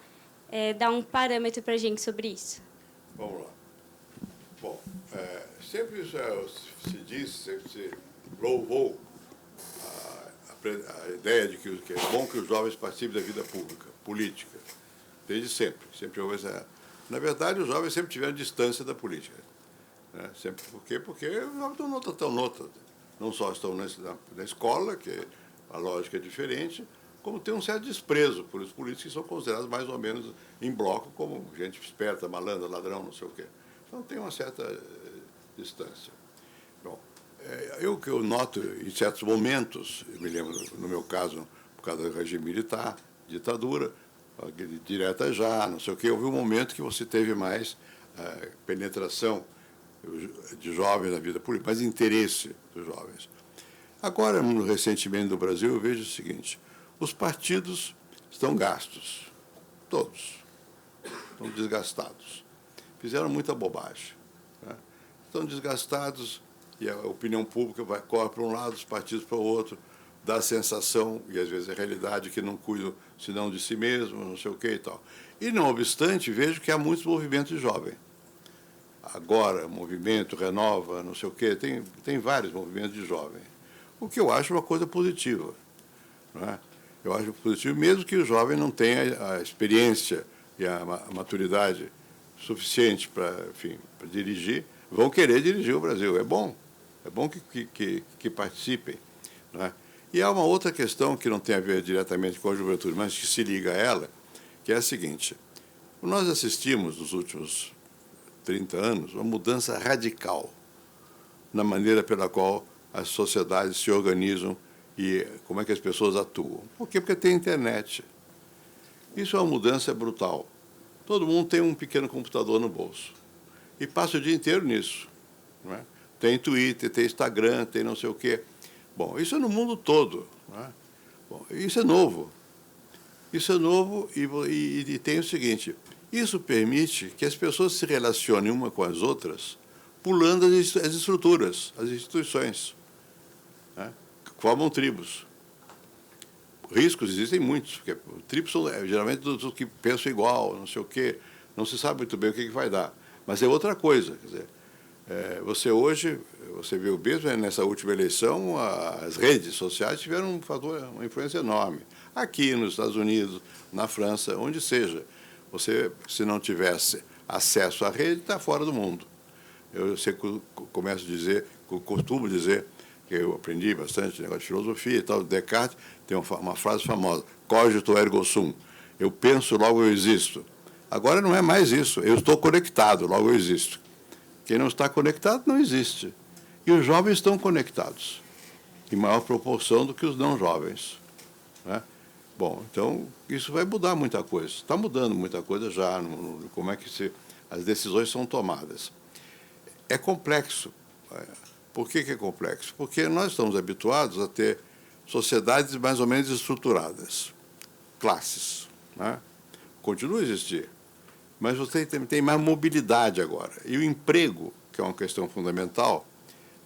dar um parâmetro para a gente sobre isso? Vamos lá. Bom, sempre se diz, sempre se louvou a ideia de que é bom que os jovens participem da vida pública, política, desde sempre. Sempre houve essa... Na verdade, os jovens sempre tiveram distância da política, né? Sempre, por quê? Porque os jovens estão noutra. Não só estão na escola, que a lógica é diferente, como tem um certo desprezo por os políticos que são considerados mais ou menos em bloco como gente esperta, malandra, ladrão, não sei o quê. Então tem uma certa distância. Bom, que eu noto em certos momentos, eu me lembro, no meu caso, por causa do regime militar, ditadura, direta já, não sei o quê, houve um momento que você teve mais penetração de jovens na vida política, mais interesse dos jovens. Agora, recentemente no Brasil, eu vejo o seguinte: os partidos estão gastos, todos, estão desgastados, fizeram muita bobagem, né? Estão desgastados e a opinião pública corre para um lado, os partidos para o outro, dá a sensação, e às vezes é realidade, que não cuidam senão de si mesmo, não sei o que e tal. E, não obstante, vejo que há muitos movimentos de jovem. Agora, movimento, renova, não sei o quê, tem vários movimentos de jovem. O que eu acho uma coisa positiva, não é? Eu acho positivo, mesmo que o jovem não tenha a experiência e a maturidade suficiente para, enfim, para dirigir, vão querer dirigir o Brasil. É bom que participem, não é? E há uma outra questão que não tem a ver diretamente com a juventude, mas que se liga a ela, que é a seguinte: nós assistimos nos últimos 30 anos uma mudança radical na maneira pela qual as sociedades se organizam e como é que as pessoas atuam. Por quê? Porque tem internet. Isso é uma mudança brutal. Todo mundo tem um pequeno computador no bolso e passa o dia inteiro nisso, não é? Tem Twitter, tem Instagram, tem não sei o quê. Bom, isso é no mundo todo, não é? Bom, isso é novo. Isso é novo e tem o seguinte: isso permite que as pessoas se relacionem uma com as outras pulando as estruturas, as instituições, né? Formam tribos. Riscos existem muitos, porque tribos são geralmente dos que pensam igual, não sei o quê, não se sabe muito bem o que vai dar. Mas é outra coisa, quer dizer, você viu mesmo nessa última eleição, as redes sociais tiveram uma influência enorme. Aqui nos Estados Unidos, na França, onde seja. Você, se não tivesse acesso à rede, está fora do mundo. Eu sempre costumo dizer, que eu aprendi bastante negócio de filosofia e tal, Descartes tem uma frase famosa: cogito ergo sum. Eu penso, logo eu existo. Agora não é mais isso. Eu estou conectado, logo eu existo. Quem não está conectado não existe. E os jovens estão conectados, em maior proporção do que os não jovens, né? Bom, então isso vai mudar muita coisa. Está mudando muita coisa já, como é que as decisões são tomadas. É complexo. Por que é complexo? Porque nós estamos habituados a ter sociedades mais ou menos estruturadas, classes, né? Continua a existir, mas você tem mais mobilidade agora. E o emprego, que é uma questão fundamental,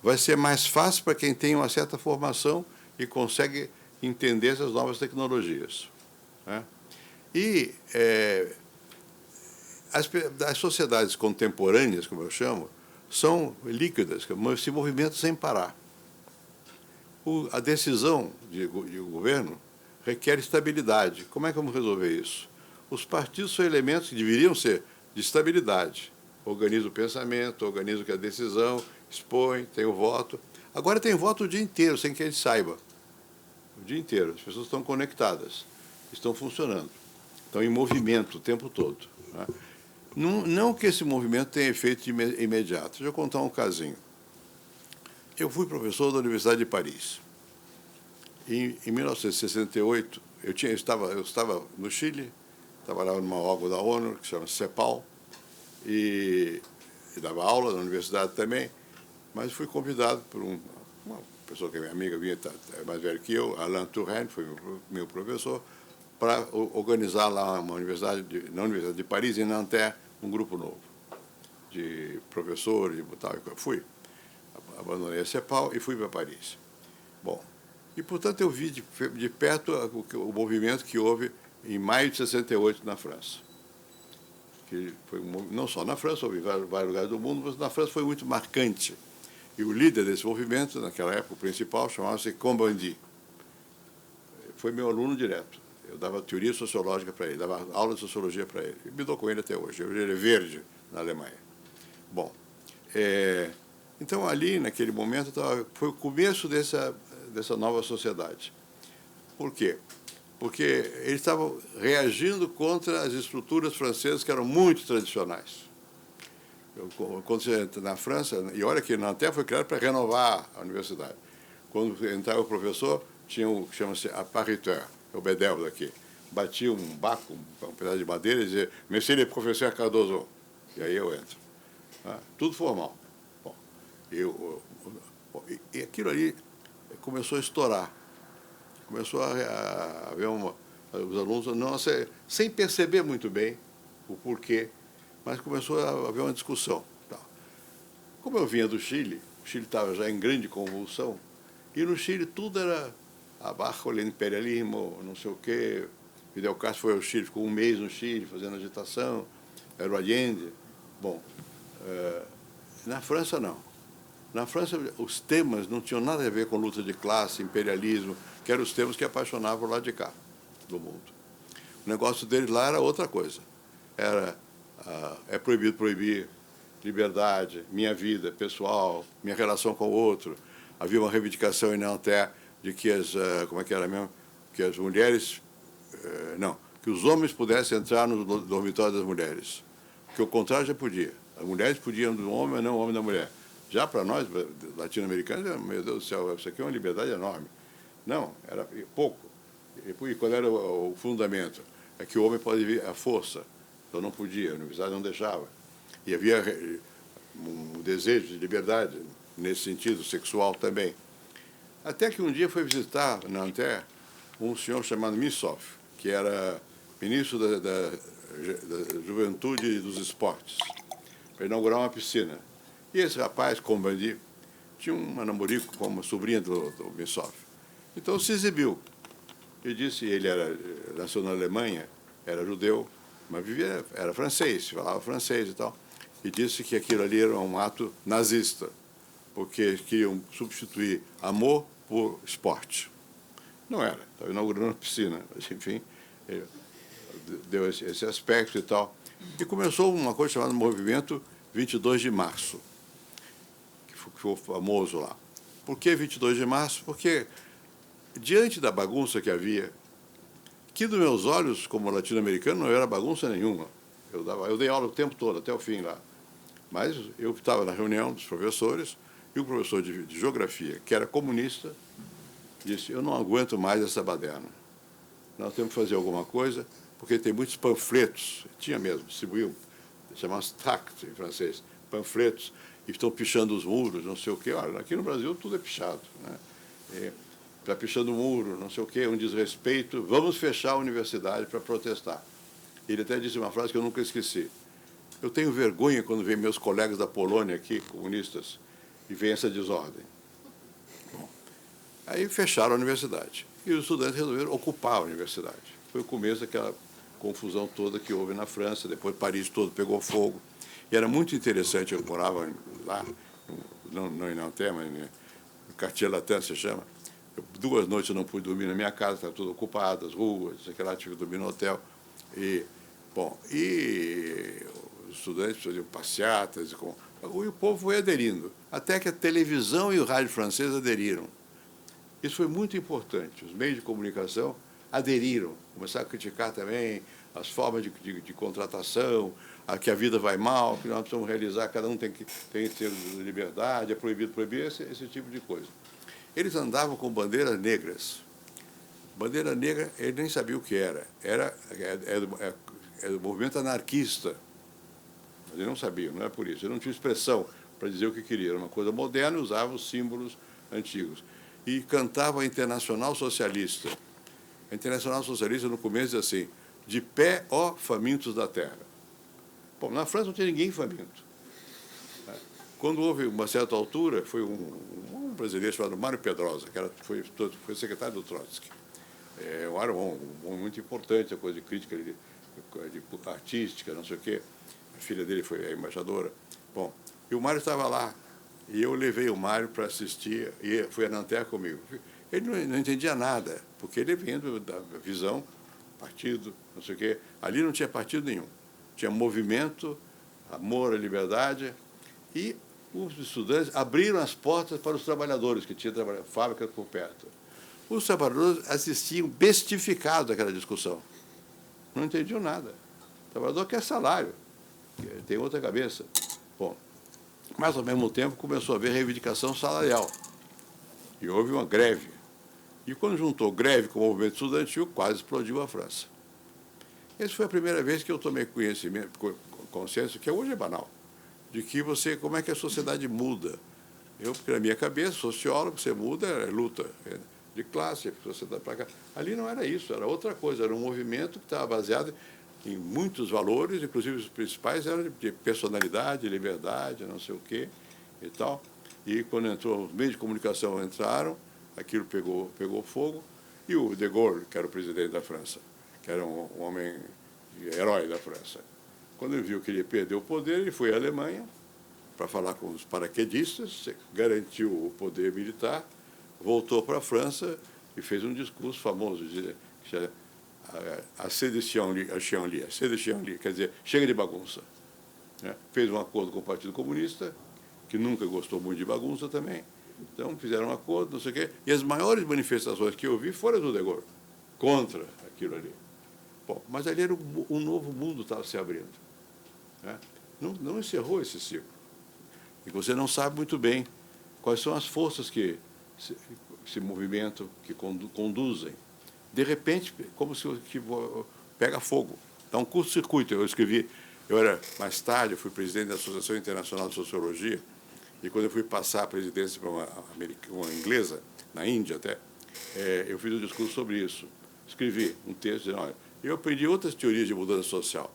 vai ser mais fácil para quem tem uma certa formação e consegue entender essas novas tecnologias, né? E as sociedades contemporâneas, como eu chamo, são líquidas, se movimentam sem parar. A decisão de governo requer estabilidade. Como é que vamos resolver isso? Os partidos são elementos que deveriam ser de estabilidade. Organiza o pensamento, organiza a decisão, expõe, tem o voto. Agora tem voto o dia inteiro, sem que a gente saiba. O dia inteiro. As pessoas estão conectadas, estão funcionando, estão em movimento o tempo todo, né? Não que esse movimento tenha efeito imediato. Deixa eu contar um casinho. Eu fui professor da Universidade de Paris. Em 1968, eu estava no Chile, trabalhava numa órgão da ONU, que se chama CEPAL, e dava aula na universidade também, mas fui convidado por uma pessoa que é minha amiga, é mais velha que eu, Alain Touraine, foi meu professor, para organizar lá na Universidade de Paris, em Nanterre, um grupo novo de professores e tal. Eu fui, abandonei a CEPAL e fui para Paris. Bom, e, portanto, eu vi de perto o movimento que houve em maio de 68 na França. Que foi não só na França, houve em vários lugares do mundo, mas na França foi muito marcante. E o líder desse movimento, naquela época, o principal, chamava-se Combandi. Foi meu aluno direto. Eu dava teoria sociológica para ele, dava aula de sociologia para ele. E me dou com ele até hoje. Ele é verde na Alemanha. Bom, então ali, naquele momento, foi o começo dessa nova sociedade. Por quê? Porque eles estavam reagindo contra as estruturas francesas que eram muito tradicionais. Quando você entra na França, e olha que Nanterre foi criado para renovar a universidade. Quando entrava o professor, tinha o que chama-se appariteur, o bedel daqui. Batia um baco, um pedaço de madeira e dizia, Monsieur le professeur Cardoso. E aí eu entro. Tudo formal. Bom, e aquilo ali começou a estourar. Começou a haver os alunos, não, sem perceber muito bem o porquê, mas começou a haver uma discussão. Como eu vinha do Chile, o Chile estava já em grande convulsão, e no Chile tudo era abaixo o imperialismo, não sei o quê. Fidel Castro foi ao Chile, ficou um mês no Chile fazendo agitação, era o Allende. Bom, na França não. Na França os temas não tinham nada a ver com luta de classe, imperialismo, que eram os temas que apaixonavam o lado de cá do mundo. O negócio deles lá era outra coisa. Era é proibido proibir, liberdade, minha vida pessoal, minha relação com o outro. Havia uma reivindicação em Nanterre de que como é que era mesmo? Que as mulheres, não, que os homens pudessem entrar no dormitório das mulheres. Porque o contrário já podia. As mulheres podiam do homem, mas não o homem da mulher. Já para nós, latino-americanos, meu Deus do céu, isso aqui é uma liberdade enorme. Não, era pouco. E qual era o fundamento? É que o homem pode vir à força. Então não podia, a universidade não deixava. E havia um desejo de liberdade, nesse sentido, sexual também. Até que um dia foi visitar, na Nanterre, um senhor chamado Missoff, que era ministro da Juventude e dos Esportes, para inaugurar uma piscina. E esse rapaz, Combandi, tinha uma namorico com uma sobrinha do Missoff. Então se exibiu. E disse, ele nasceu na Alemanha, era judeu, mas era francês, falava francês e tal. E disse que aquilo ali era um ato nazista, porque queriam substituir amor por esporte. Não era, estava inaugurando uma piscina, mas enfim, deu esse aspecto e tal. E começou uma coisa chamada Movimento 22 de Março, que ficou famoso lá. Por que 22 de março? Porque, diante da bagunça que havia, que dos meus olhos, como latino-americano, não era bagunça nenhuma. Eu dei aula o tempo todo, até o fim lá. Mas eu estava na reunião dos professores, e o professor de geografia, que era comunista, disse, eu não aguento mais essa baderna. Nós temos que fazer alguma coisa, porque tem muitos panfletos, tinha mesmo, distribuíam, chamavam-se tracts em francês, panfletos, e estão pichando os muros, não sei o quê. Olha, aqui no Brasil tudo é pichado, né? Está pichando o muro, não sei o quê, um desrespeito, vamos fechar a universidade para protestar. Ele até disse uma frase que eu nunca esqueci. Eu tenho vergonha quando vem meus colegas da Polônia aqui, comunistas, e vem essa desordem. Bom, aí fecharam a universidade. E os estudantes resolveram ocupar a universidade. Foi o começo daquela confusão toda que houve na França, depois Paris todo pegou fogo. E era muito interessante, eu morava lá, não em Nanterre, mas no Quartier Latin se chama. 2 noites eu não pude dormir na minha casa, estava tudo ocupado, as ruas, sei lá, tive que dormir no hotel. E os estudantes faziam passeatas, e o povo foi aderindo, até que a televisão e o rádio francês aderiram. Isso foi muito importante. Os meios de comunicação aderiram, começaram a criticar também as formas de contratação, que a vida vai mal, que nós precisamos realizar, cada um tem que ter liberdade, é proibido proibir, esse tipo de coisa. Eles andavam com bandeiras negras. Bandeira negra, ele nem sabia o que era. Era do movimento anarquista. Mas ele não sabia, não é por isso. Ele não tinha expressão para dizer o que queria. Era uma coisa moderna e usava os símbolos antigos. E cantava a Internacional Socialista. A Internacional Socialista, no começo, dizia assim, de pé, ó famintos da terra. Bom, na França não tinha ninguém faminto. Quando houve uma certa altura, foi um brasileiro chamado Mário Pedrosa, que foi secretário do Trotsky. Era um muito importante, a coisa de crítica de artística, não sei o quê. A filha dele foi a embaixadora. Bom, e o Mário estava lá, e eu levei o Mário para assistir, e foi a Nanterre comigo. Ele não entendia nada, porque ele vinha da visão, partido, não sei o quê. Ali não tinha partido nenhum. Tinha movimento, amor à liberdade, e os estudantes abriram as portas para os trabalhadores, que tinham fábricas por perto. Os trabalhadores assistiam bestificados àquela discussão. Não entendiam nada. O trabalhador quer salário, tem outra cabeça. Bom, mas, ao mesmo tempo, começou a haver reivindicação salarial. E houve uma greve. E, quando juntou greve com o movimento estudantil, quase explodiu a França. Essa foi a primeira vez que eu tomei consciência, que hoje é banal, de que como é que a sociedade muda. Porque na minha cabeça, sociólogo, você muda, luta de classe, sociedade para cá. Ali não era isso, era outra coisa, era um movimento que estava baseado em muitos valores, inclusive os principais eram de personalidade, liberdade, não sei o quê e tal. E quando os meios de comunicação entraram, aquilo pegou fogo, e o De Gaulle, que era o presidente da França, que era um homem herói da França, quando ele viu que ele ia perder o poder, ele foi à Alemanha para falar com os paraquedistas, garantiu o poder militar, voltou para a França e fez um discurso famoso, que é a sédition, quer dizer, chega de bagunça. Né? Fez um acordo com o Partido Comunista, que nunca gostou muito de bagunça também. Então, fizeram um acordo, não sei o quê. E as maiores manifestações que eu vi foram do De Gaulle, contra aquilo ali. Bom, mas ali era um novo mundo estava se abrindo. Né? Não encerrou esse ciclo. E você não sabe muito bem quais são as forças que esse movimento que conduzem. De repente, como se pega fogo, dá um curto-circuito. Mais tarde, eu fui presidente da Associação Internacional de Sociologia, e quando eu fui passar a presidência para uma inglesa, na Índia até, eu fiz um discurso sobre isso. Escrevi um texto dizendo, olha, eu aprendi outras teorias de mudança social.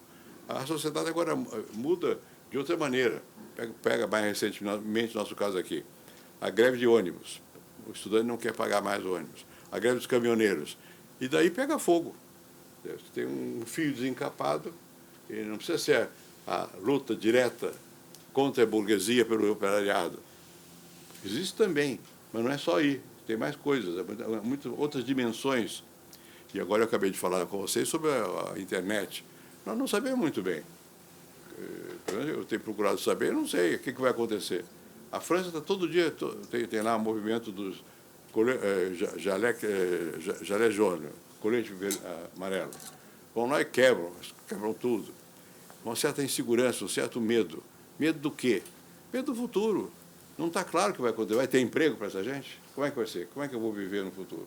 A sociedade agora muda de outra maneira. Pega mais recentemente, nosso caso aqui, a greve de ônibus. O estudante não quer pagar mais o ônibus. A greve dos caminhoneiros. E daí pega fogo. Você tem um fio desencapado, e não precisa ser a luta direta contra a burguesia pelo operariado. Existe também, mas não é só aí. Tem mais coisas, muitas outras dimensões. E agora eu acabei de falar com vocês sobre a internet. Nós não sabemos muito bem. Eu tenho procurado saber, eu não sei o que vai acontecer. A França está todo dia, tem lá o movimento dos jalé jaune, colete amarelo. Vão lá e quebram tudo. Uma certa insegurança, um certo medo. Medo do quê? Medo do futuro. Não está claro o que vai acontecer. Vai ter emprego para essa gente? Como é que vai ser? Como é que eu vou viver no futuro?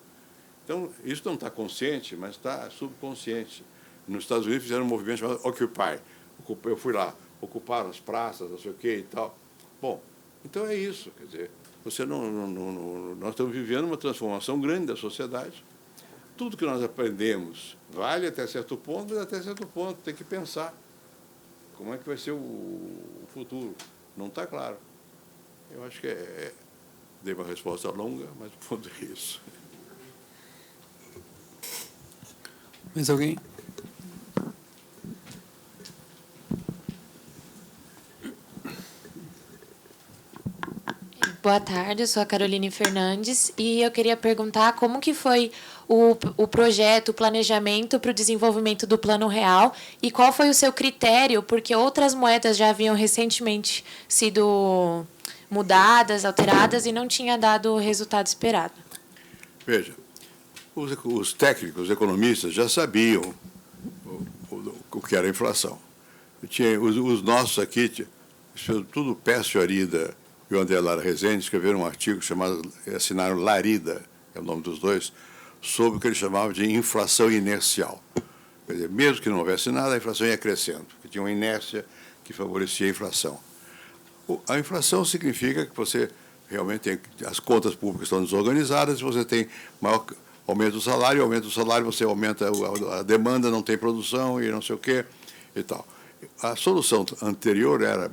Então, isso não está consciente, mas está subconsciente. Nos Estados Unidos fizeram um movimento chamado Occupy. Eu fui lá, ocuparam as praças, não sei o quê e tal. Bom, então é isso. Quer dizer, nós estamos vivendo uma transformação grande da sociedade. Tudo que nós aprendemos vale até certo ponto, mas até certo ponto tem que pensar como é que vai ser o futuro. Não está claro. Eu acho que dei uma resposta longa, mas no fundo é isso. Mais alguém? Boa tarde, eu sou a Caroline Fernandes e eu queria perguntar como que foi o projeto, o planejamento para o desenvolvimento do Plano Real e qual foi o seu critério, porque outras moedas já haviam recentemente sido mudadas, alteradas e não tinha dado o resultado esperado. Veja, os técnicos, os economistas já sabiam o que era a inflação. Os nossos aqui, tudo Pécio Arida e o André Lara Rezende escreveram um artigo chamado, assinaram Larida, que é o nome dos dois, sobre o que eles chamavam de inflação inercial. Quer dizer, mesmo que não houvesse nada, a inflação ia crescendo, porque tinha uma inércia que favorecia a inflação. A inflação significa que você realmente tem, as contas públicas estão desorganizadas, você tem maior aumento do salário, você aumenta a demanda, não tem produção e não sei o quê e tal. A solução anterior era,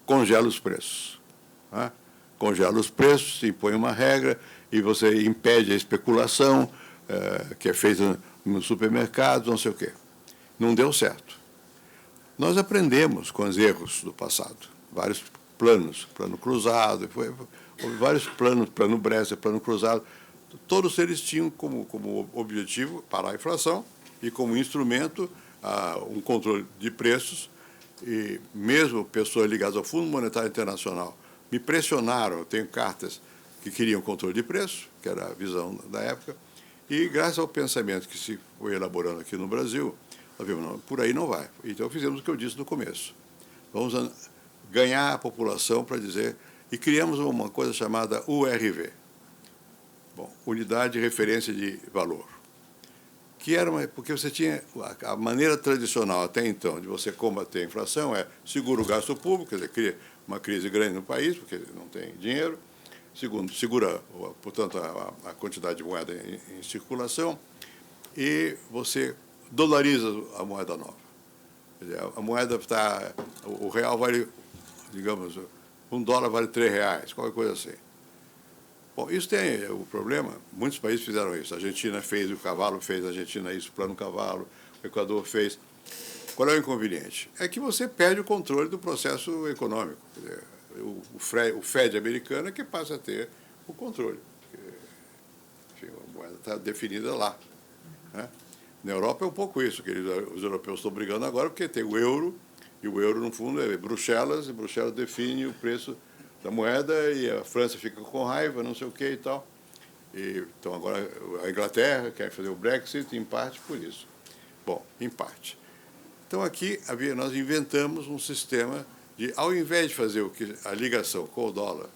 congela os preços. Né? Congela os preços, impõe uma regra e você impede a especulação que é feita no supermercado, não sei o quê. Não deu certo. Nós aprendemos com os erros do passado. Vários planos, plano cruzado, houve vários planos, plano Bresser, plano cruzado. Todos eles tinham como objetivo parar a inflação e como instrumento um controle de preços. E mesmo pessoas ligadas ao Fundo Monetário Internacional me pressionaram, eu tenho cartas que queriam controle de preço, que era a visão da época, e graças ao pensamento que se foi elaborando aqui no Brasil, nós vimos, não, por aí não vai. Então fizemos o que eu disse no começo. Vamos ganhar a população para dizer... E criamos uma coisa chamada URV, bom, Unidade de Referência de Valor, que era porque você tinha a maneira tradicional até então de você combater a inflação segura o gasto público, quer dizer, cria uma crise grande no país, porque não tem dinheiro. Segundo, segura, portanto, a quantidade de moeda em circulação, e você dolariza a moeda nova. Quer dizer, a moeda está... O real vale, digamos, $1 vale R$3, qualquer coisa assim. Bom, isso tem o problema, muitos países fizeram isso. A Argentina fez, o Cavalo fez, a Argentina isso, o Plano Cavalo, o Equador fez. Qual é o inconveniente? É que você perde o controle do processo econômico. Quer dizer, o Fed americano é que passa a ter o controle. Porque, enfim, a moeda está definida lá, né? Na Europa é um pouco isso, que os europeus estão brigando agora, porque tem o euro, e o euro, no fundo, é Bruxelas, e Bruxelas define o preço da moeda, e a França fica com raiva, não sei o que e tal. Então, agora, a Inglaterra quer fazer o Brexit, em parte, por isso. Bom, em parte. Então, aqui, nós inventamos um sistema de, ao invés de fazer a ligação com o dólar,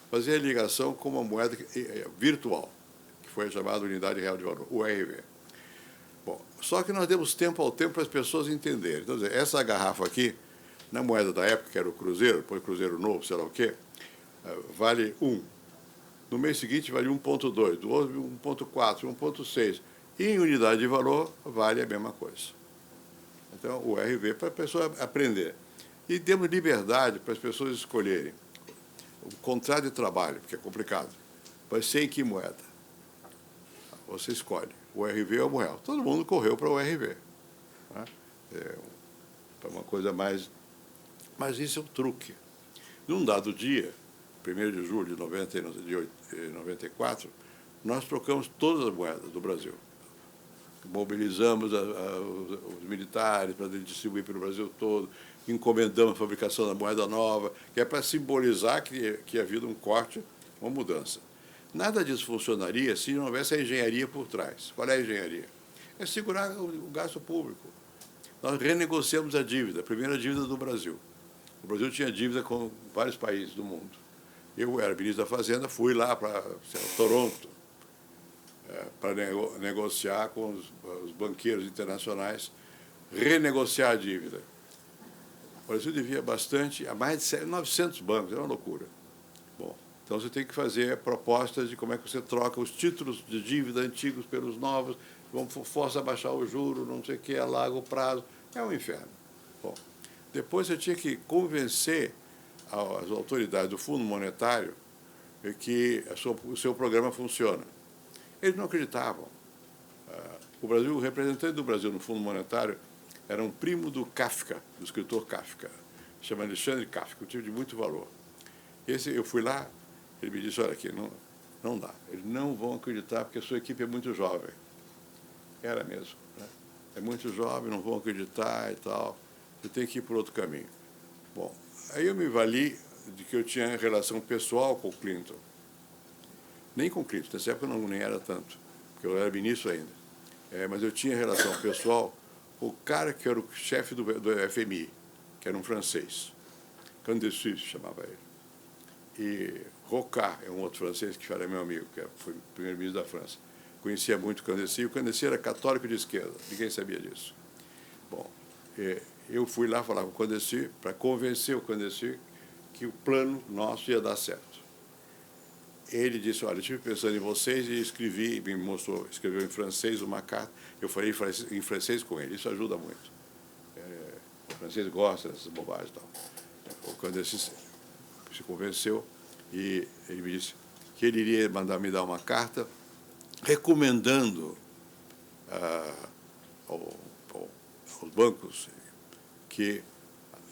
fazer a ligação com uma moeda virtual, que foi chamada Unidade Real de Valor, URV. Bom, só que nós demos tempo ao tempo para as pessoas entenderem. Então, essa garrafa aqui, na moeda da época, que era o Cruzeiro, depois Cruzeiro Novo, sei lá o quê, vale 1. No mês seguinte, vale 1,2. Do outro, 1,4, 1,6. E em unidade de valor, vale a mesma coisa. Então, o URV para a pessoa aprender. E demos liberdade para as pessoas escolherem. O contrato de trabalho, que é complicado, vai ser em que moeda? Você escolhe. O URV ou o real. Todo mundo correu para o URV. Né? Para uma coisa mais... Mas isso é um truque. Num dado dia, 1º de julho de 94, nós trocamos todas as moedas do Brasil. Mobilizamos os militares para distribuir pelo Brasil todo, encomendamos a fabricação da moeda nova, que é para simbolizar que havia um corte, uma mudança. Nada disso funcionaria se não houvesse a engenharia por trás. Qual é a engenharia? É segurar o gasto público. Nós renegociamos a dívida, a primeira dívida do Brasil. O Brasil tinha dívida com vários países do mundo. Eu era ministro da Fazenda, fui lá para Toronto para negociar com os banqueiros internacionais, renegociar a dívida. O Brasil devia bastante a mais de 900 bancos, é uma loucura. Bom, então você tem que fazer propostas de como é que você troca os títulos de dívida antigos pelos novos, força a baixar o juro, não sei o que, alarga o prazo, é um inferno. Bom, depois você tinha que convencer as autoridades do Fundo Monetário que o seu programa funciona. Eles não acreditavam. O representante do Brasil no Fundo Monetário era um primo do Kafka, do escritor Kafka, chama Alexandre Kafka, um tipo de muito valor. Eu fui lá, ele me disse, olha aqui, não dá, eles não vão acreditar porque a sua equipe é muito jovem. Era mesmo, né? É muito jovem, não vão acreditar e tal, você tem que ir por outro caminho. Bom, aí eu me vali de que eu tinha relação pessoal com o Clinton. Nem com o Clinton, nessa época eu nem era tanto, porque eu era ministro ainda. Mas eu tinha relação pessoal com o cara que era o chefe do FMI, que era um francês. Candesu se chamava ele. E Rocard é um outro francês que era meu amigo, que foi primeiro-ministro da França. Conhecia muito o Candesu, e o Candesu era católico de esquerda, ninguém sabia disso. Bom, eu fui lá falar com o Candesu para convencer o Candesu que o plano nosso ia dar certo. Ele disse, olha, eu estive pensando em vocês e escrevi, me mostrou, escreveu em francês uma carta, eu falei em francês com ele, isso ajuda muito. O francês gosta dessas bobagens e tal. O Candesu se convenceu e ele me disse que ele iria me dar uma carta recomendando aos bancos que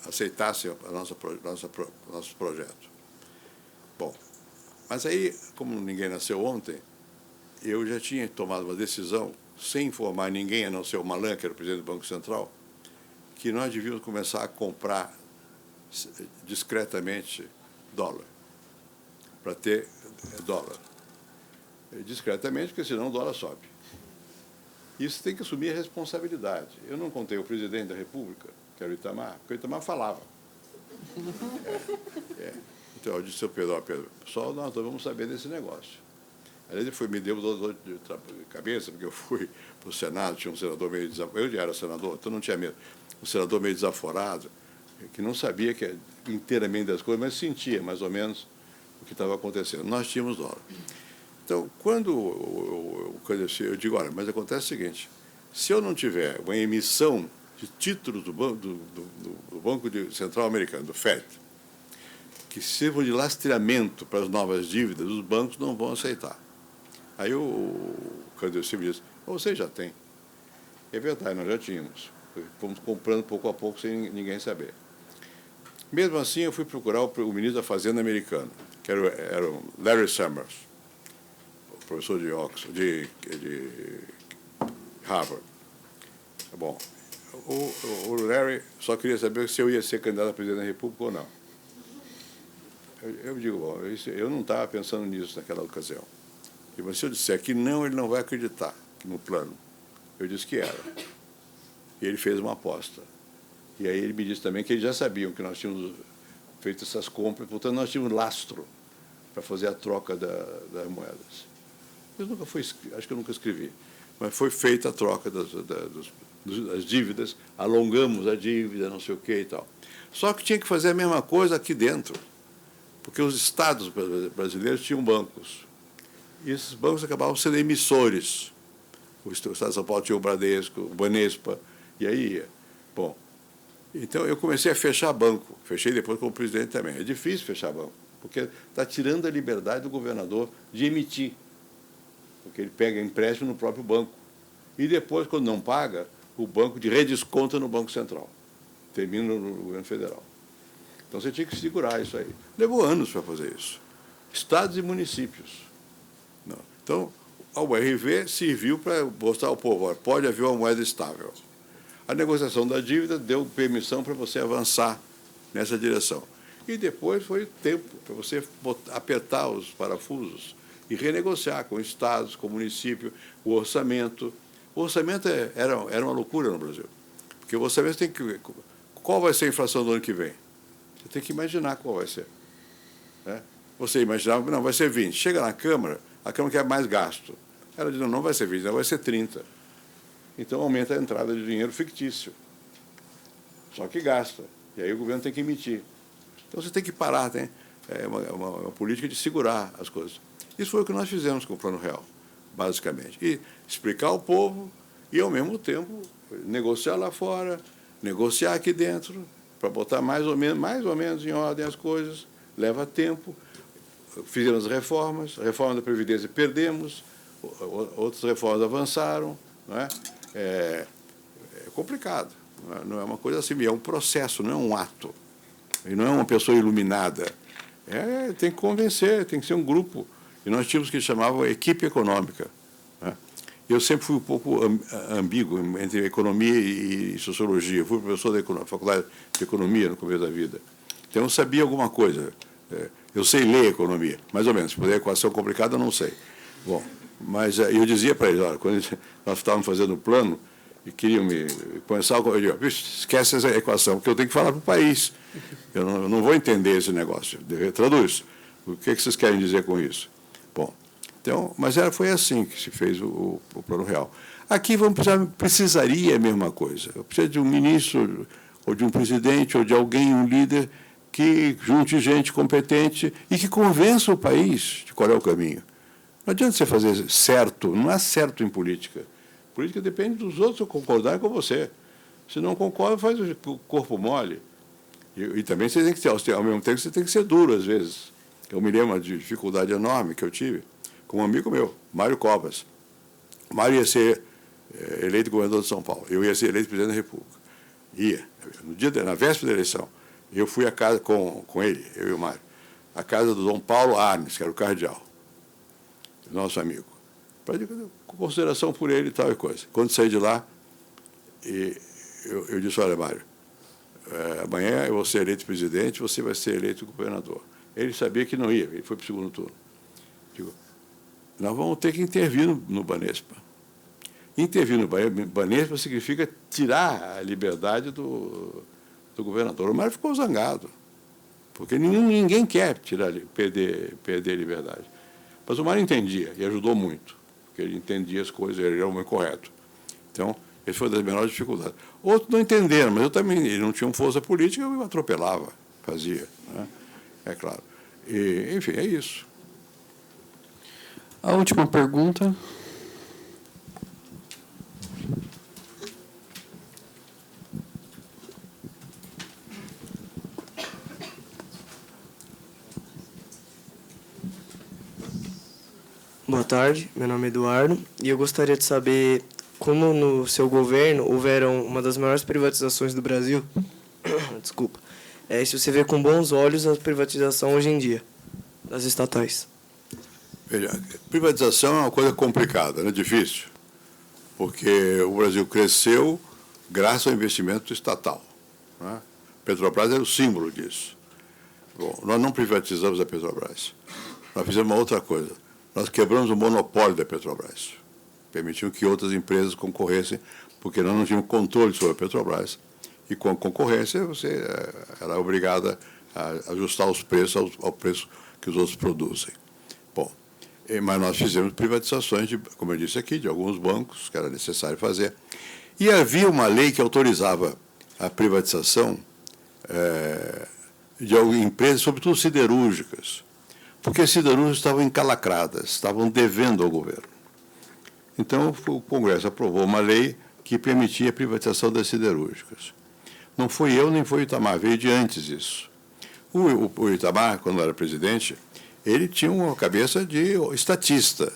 aceitassem o nosso projeto. Bom, mas aí, como ninguém nasceu ontem, eu já tinha tomado uma decisão, sem informar ninguém, a não ser o Malan, que era o presidente do Banco Central, que nós devíamos começar a comprar discretamente dólar, para ter dólar. Discretamente, porque senão o dólar sobe. Isso tem que assumir a responsabilidade. Eu não contei ao presidente da República, que era o Itamar, porque o Itamar falava. Então, eu disse ao Pedro, ó, Pedro, só nós dois vamos saber desse negócio. Aí ele me deu dor de cabeça, porque eu fui para o Senado, tinha um senador meio desaforado, eu já era senador, então não tinha medo. Um senador meio desaforado, que não sabia que inteiramente das coisas, mas sentia mais ou menos o que estava acontecendo. Nós tínhamos dólar. Então, quando eu digo, olha, mas acontece o seguinte, se eu não tiver uma emissão de títulos do Banco Central Americano, do FED, que sirvam de lastreamento para as novas dívidas, os bancos não vão aceitar. Aí o Candecil me disse, você já tem. É verdade, nós já tínhamos. Fomos comprando pouco a pouco sem ninguém saber. Mesmo assim, eu fui procurar o ministro da Fazenda americano, que era o Larry Summers, o professor de Oxford, de Harvard. Bom, o Larry só queria saber se eu ia ser candidato a presidente da República ou não. Eu digo, bom, eu não estava pensando nisso naquela ocasião. Mas se eu disser que não, ele não vai acreditar no plano. Eu disse que era. E ele fez uma aposta. E aí ele me disse também que eles já sabiam que nós tínhamos feito essas compras, portanto, nós tínhamos lastro para fazer a troca das moedas. Eu nunca fui, acho que eu nunca escrevi, mas foi feita a troca das dívidas, alongamos a dívida, não sei o que e tal. Só que tinha que fazer a mesma coisa aqui dentro, porque os estados brasileiros tinham bancos. E esses bancos acabavam sendo emissores. O Estado de São Paulo tinha o Bradesco, o Banespa, e aí ia. Bom, então eu comecei a fechar banco. Fechei depois como presidente também. É difícil fechar banco, porque está tirando a liberdade do governador de emitir, porque ele pega empréstimo no próprio banco. E depois, quando não paga, o banco de redesconta no Banco Central. Termina no governo federal. Então você tinha que segurar isso aí. Levou anos para fazer isso. Estados e municípios. Não. Então, a URV serviu para mostrar ao povo, olha, pode haver uma moeda estável. A negociação da dívida deu permissão para você avançar nessa direção. E depois foi tempo para você apertar os parafusos e renegociar com estados, com o município, o orçamento. O orçamento era uma loucura no Brasil. Porque o orçamento tem que... Qual vai ser a inflação do ano que vem? Você tem que imaginar qual vai ser. Né? Você imaginava, não, vai ser 20. Chega na Câmara, a Câmara quer mais gasto. Ela diz, não vai ser 20, não vai ser 30. Então aumenta a entrada de dinheiro fictício. Só que gasta. E aí o governo tem que emitir. Então você tem que parar, tem uma política de segurar as coisas. Isso foi o que nós fizemos com o Plano Real, basicamente. E explicar ao povo e, ao mesmo tempo, negociar lá fora, negociar aqui dentro, para botar mais ou menos em ordem as coisas. Leva tempo. Fizemos reformas, a reforma da Previdência perdemos, outras reformas avançaram. Não é? É complicado. Não é uma coisa assim, é um processo, não é um ato. E não é uma pessoa iluminada. Tem que convencer, tem que ser um grupo. E nós tínhamos o que chamavam equipe econômica. Né? Eu sempre fui um pouco ambíguo entre economia e sociologia. Eu fui professor da faculdade de economia no começo da vida. Então eu sabia alguma coisa. Eu sei ler economia, mais ou menos. Se puder equação complicada, eu não sei. Bom, mas eu dizia para eles, olha, quando nós estávamos fazendo o plano e queriam me começar, eu digo, esquece essa equação, porque eu tenho que falar para o país. Eu não vou entender esse negócio. Traduz. O que vocês querem dizer com isso? Bom, então, mas foi assim que se fez o Plano Real. Aqui precisaria a mesma coisa. Eu preciso de um ministro, ou de um presidente, ou de alguém, um líder, que junte gente competente e que convença o país de qual é o caminho. Não adianta você fazer certo, não há certo em política. Política depende dos outros concordarem com você. Se não concorda, faz o corpo mole. E também você tem que ter, ao mesmo tempo, você tem que ser duro, às vezes. Eu me lembro de dificuldade enorme que eu tive com um amigo meu, Mário Covas. O Mário ia ser eleito governador de São Paulo. Eu ia ser eleito presidente da República. Na véspera da eleição, eu fui à casa com ele, eu e o Mário, à casa do Dom Paulo Arnes, que era o cardeal, nosso amigo, com consideração por ele e tal e coisa. Quando saí de lá, eu disse, olha, Mário, amanhã eu vou ser eleito presidente, você vai ser eleito governador. Ele sabia que não ia, ele foi para o segundo turno. Digo, nós vamos ter que intervir no Banespa. Intervir no Banespa significa tirar a liberdade do governador. O Mário ficou zangado. porque ninguém quer perder liberdade. Mas o Mário entendia e ajudou muito, porque ele entendia as coisas, ele era o homem correto. Então, esse foi uma das menores dificuldades. Outros não entenderam, mas eu também, ele não tinha força política, eu atropelava, fazia, né? É claro. E, enfim, é isso. A última pergunta. Boa tarde, meu nome é Eduardo e eu gostaria de saber como no seu governo houveram uma das maiores privatizações do Brasil. Desculpa. Se você vê com bons olhos a privatização hoje em dia das estatais. Veja, privatização é uma coisa complicada, né? Difícil, porque o Brasil cresceu graças ao investimento estatal, né? Petrobras é o símbolo disso. Bom, nós não privatizamos a Petrobras. Nós fizemos uma outra coisa. Nós quebramos o monopólio da Petrobras. Permitimos que outras empresas concorressem, porque nós não tínhamos controle sobre a Petrobras. E com a concorrência, você era obrigada a ajustar os preços ao preço que os outros produzem. Bom, mas nós fizemos privatizações, como eu disse aqui, de alguns bancos, que era necessário fazer. E havia uma lei que autorizava a privatização de empresas, sobretudo siderúrgicas, porque as siderúrgicas estavam encalacradas, estavam devendo ao governo. Então, o Congresso aprovou uma lei que permitia a privatização das siderúrgicas. Não foi eu, nem foi o Itamar, veio de antes isso. O Itamar, quando era presidente, ele tinha uma cabeça de estatista.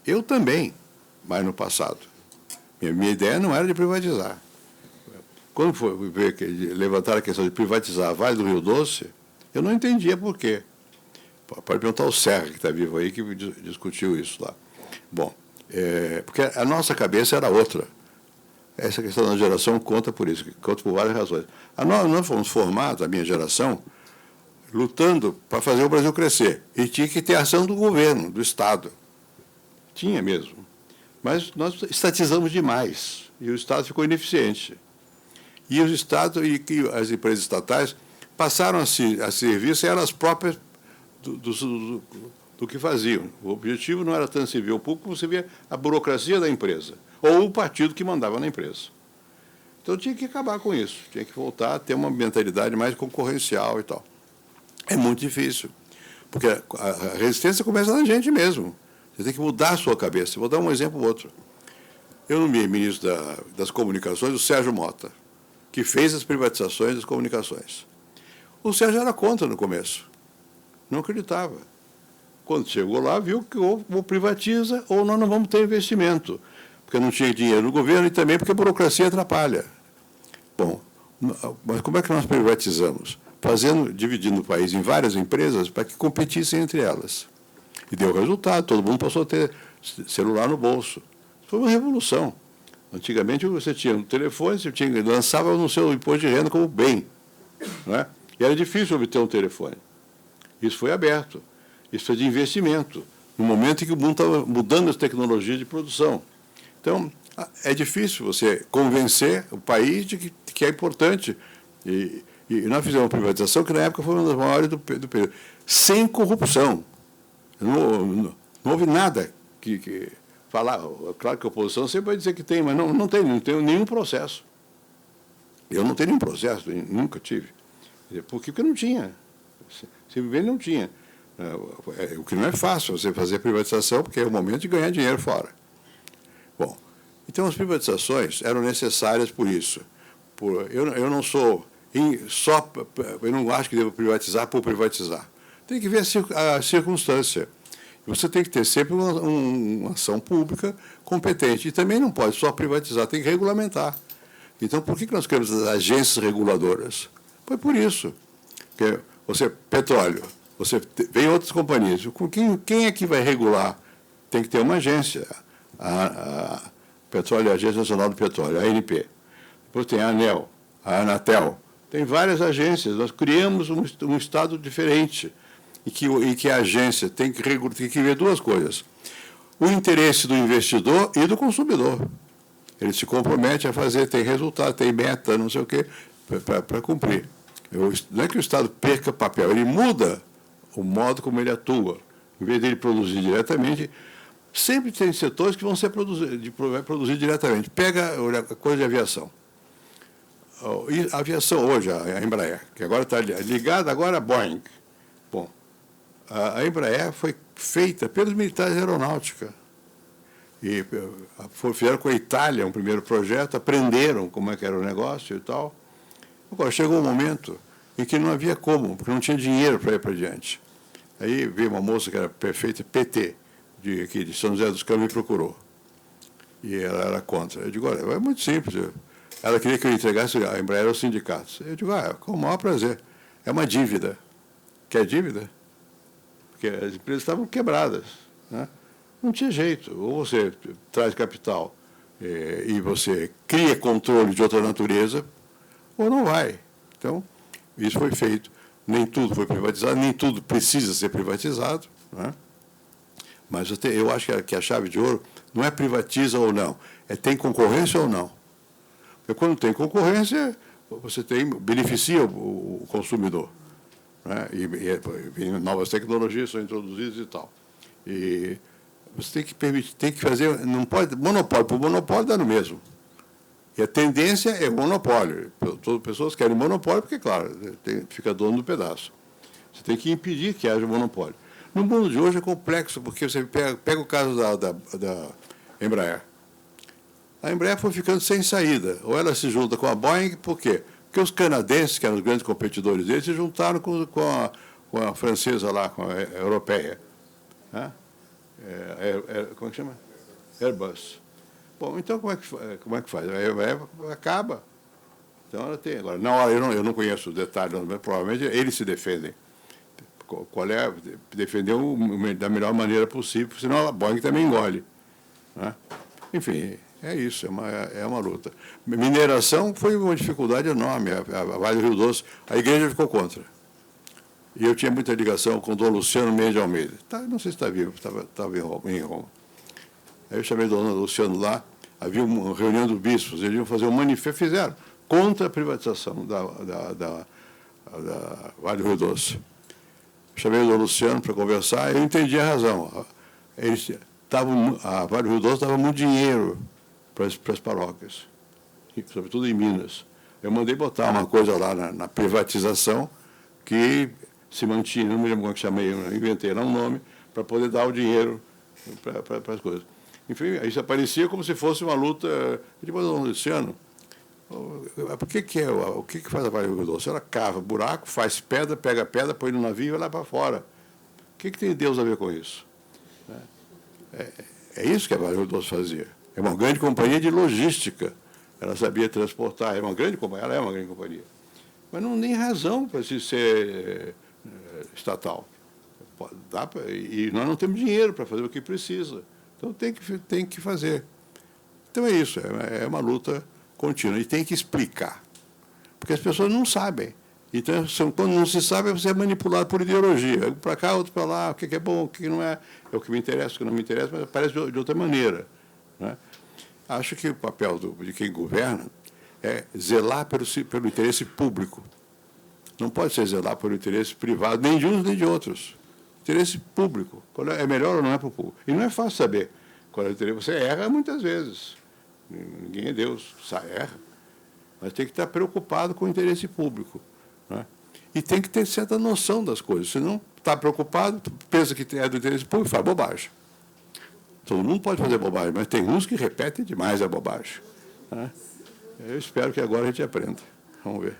Eu também, mas no passado. Minha ideia não era de privatizar. Quando foi levantar a questão de privatizar a Vale do Rio Doce, eu não entendia por quê. Pode perguntar ao Serra, que está vivo aí, que discutiu isso lá. Bom, porque a nossa cabeça era outra. Essa questão da geração conta por isso, conta por várias razões. Nós fomos formados, a minha geração, lutando para fazer o Brasil crescer. E tinha que ter ação do governo, do Estado. Tinha mesmo. Mas nós estatizamos demais, e o Estado ficou ineficiente. E os Estados e as empresas estatais passaram a servir sem elas próprias do que faziam. O objetivo não era tanto servir ao público, como servir a burocracia da empresa, ou o partido que mandava na empresa. Então tinha que acabar com isso, tinha que voltar a ter uma mentalidade mais concorrencial e tal. É muito difícil, porque a resistência começa na gente mesmo. Você tem que mudar a sua cabeça. Vou dar um exemplo ou outro. Eu nomeei ministro das Comunicações, o Sérgio Mota, que fez as privatizações das comunicações. O Sérgio era contra no começo. Não acreditava. Quando chegou lá, viu que ou privatiza ou nós não vamos ter investimento, porque não tinha dinheiro no governo e também porque a burocracia atrapalha. Bom, mas como é que nós privatizamos? Dividindo o país em várias empresas para que competissem entre elas. E deu resultado, todo mundo passou a ter celular no bolso. Foi uma revolução. Antigamente você tinha um telefone, lançava no seu imposto de renda como bem, não é? E era difícil obter um telefone. Isso foi aberto. Isso foi de investimento, no momento em que o mundo estava mudando as tecnologias de produção. Então, é difícil você convencer o país de que é importante. E nós fizemos uma privatização que, na época, foi uma das maiores do período. Sem corrupção. Não houve nada que falar. Claro que a oposição sempre vai dizer que tem, mas não tem nenhum processo. Eu não tenho nenhum processo, nunca tive. Porque não tinha. Simplesmente não tinha. O que não é fácil você fazer privatização, porque é o momento de ganhar dinheiro fora. Bom, então as privatizações eram necessárias por isso. Eu não sou eu não acho que devo privatizar por privatizar. Tem que ver a circunstância. Você tem que ter sempre uma ação pública competente. E também não pode só privatizar, tem que regulamentar. Então, por que nós queremos as agências reguladoras? Foi por isso. Porque petróleo, vem outras companhias. Quem é que vai regular? Tem que ter uma agência. A Petróleo, a Agência Nacional do Petróleo, a ANP. Depois tem a ANEEL, a Anatel. Tem várias agências. Nós criamos um Estado diferente. E que a agência tem que ver duas coisas. O interesse do investidor e do consumidor. Ele se compromete a fazer, tem resultado, tem meta, não sei o quê, para cumprir. Não é que o Estado perca papel, ele muda o modo como ele atua. Em vez dele produzir diretamente, sempre tem setores que vão vai produzir diretamente. Pega a coisa de aviação. A aviação hoje, a Embraer, que agora está ligada agora à Boeing. Bom, a Embraer foi feita pelos militares da aeronáutica. E fizeram com a Itália um primeiro projeto, aprenderam como é que era o negócio e tal. Agora, chegou um momento em que não havia como, porque não tinha dinheiro para ir para diante. Aí veio uma moça que era perfeita, PT, aqui de São José dos Campos, me procurou. E ela era contra. Eu digo, olha, é muito simples. Ela queria que eu entregasse a Embraer aos sindicatos. Eu digo, com o maior prazer. É uma dívida. Quer dívida? Porque as empresas estavam quebradas, né? Não tinha jeito. Ou você traz capital e você cria controle de outra natureza, ou não vai. Então, isso foi feito. Nem tudo foi privatizado, nem tudo precisa ser privatizado, né? Mas eu acho que a chave de ouro não é privatiza ou não, é tem concorrência ou não. Porque quando tem concorrência, você beneficia o consumidor, né? E novas tecnologias são introduzidas e tal. E você tem que permitir, tem que fazer, não pode, monopólio por monopólio dá no mesmo. E a tendência é o monopólio. Todas as pessoas querem monopólio porque, claro, fica dono do pedaço. Você tem que impedir que haja monopólio. No mundo de hoje é complexo, porque você pega o caso da Embraer. A Embraer foi ficando sem saída. Ou ela se junta com a Boeing, por quê? Porque os canadenses, que eram os grandes competidores deles, se juntaram com a francesa lá, com a europeia. Né? Como é que chama? Airbus. Bom, então como é que faz? Acaba. Então ela tem. Agora, na hora, eu não conheço os detalhes, mas provavelmente eles se defendem. Qual é? Defender da melhor maneira possível, senão a Boeing também engole. Né? Enfim, é isso, é uma luta. Mineração foi uma dificuldade enorme. A Vale do Rio Doce, a igreja ficou contra. E eu tinha muita ligação com o Dom Luciano Mendes de Almeida. Não sei se está vivo, estava em Roma. Aí eu chamei o Dom Luciano lá, havia uma reunião dos bispos, eles iam fazer um manifesto, fizeram, contra a privatização da Vale do Rio Doce. Chamei o Dom Luciano para conversar, eu entendi a razão. A Vale do Rio Doce dava muito dinheiro para as paróquias, sobretudo em Minas. Eu mandei botar uma coisa lá na privatização que se mantinha, não me lembro como que chamei, eu inventei lá um nome, para poder dar o dinheiro para as coisas. Enfim, isso aparecia como se fosse uma luta. Eu digo, Dom Luciano, o que faz a Vale do Rio Doce? Ela cava buraco, faz pedra, pega a pedra, põe no navio e vai lá para fora. O que tem Deus a ver com isso? É isso que a Vale do Rio Doce fazia. É uma grande companhia de logística. Ela sabia transportar, ela é uma grande companhia. Mas não tem razão para se ser estatal. E nós não temos dinheiro para fazer o que precisa. Então tem que fazer. Então é isso, é uma luta contínua. E tem que explicar. Porque as pessoas não sabem. Então, quando não se sabe, você é manipulado por ideologia. Um para cá, outro para lá, o que é bom, o que não é. É o que me interessa, o que não me interessa, mas aparece de outra maneira. Né? Acho que o papel de quem governa é zelar pelo interesse público. Não pode ser zelar pelo interesse privado, nem de uns nem de outros. Interesse público. É melhor ou não é para o público? E não é fácil saber qual é o interesse. Você erra muitas vezes. Ninguém é Deus, erra. Mas tem que estar preocupado com o interesse público. Né? E tem que ter certa noção das coisas. Se não está preocupado, pensa que é do interesse público e faz bobagem. Todo mundo pode fazer bobagem, mas tem uns que repetem demais a bobagem. Né? Eu espero que agora a gente aprenda. Vamos ver.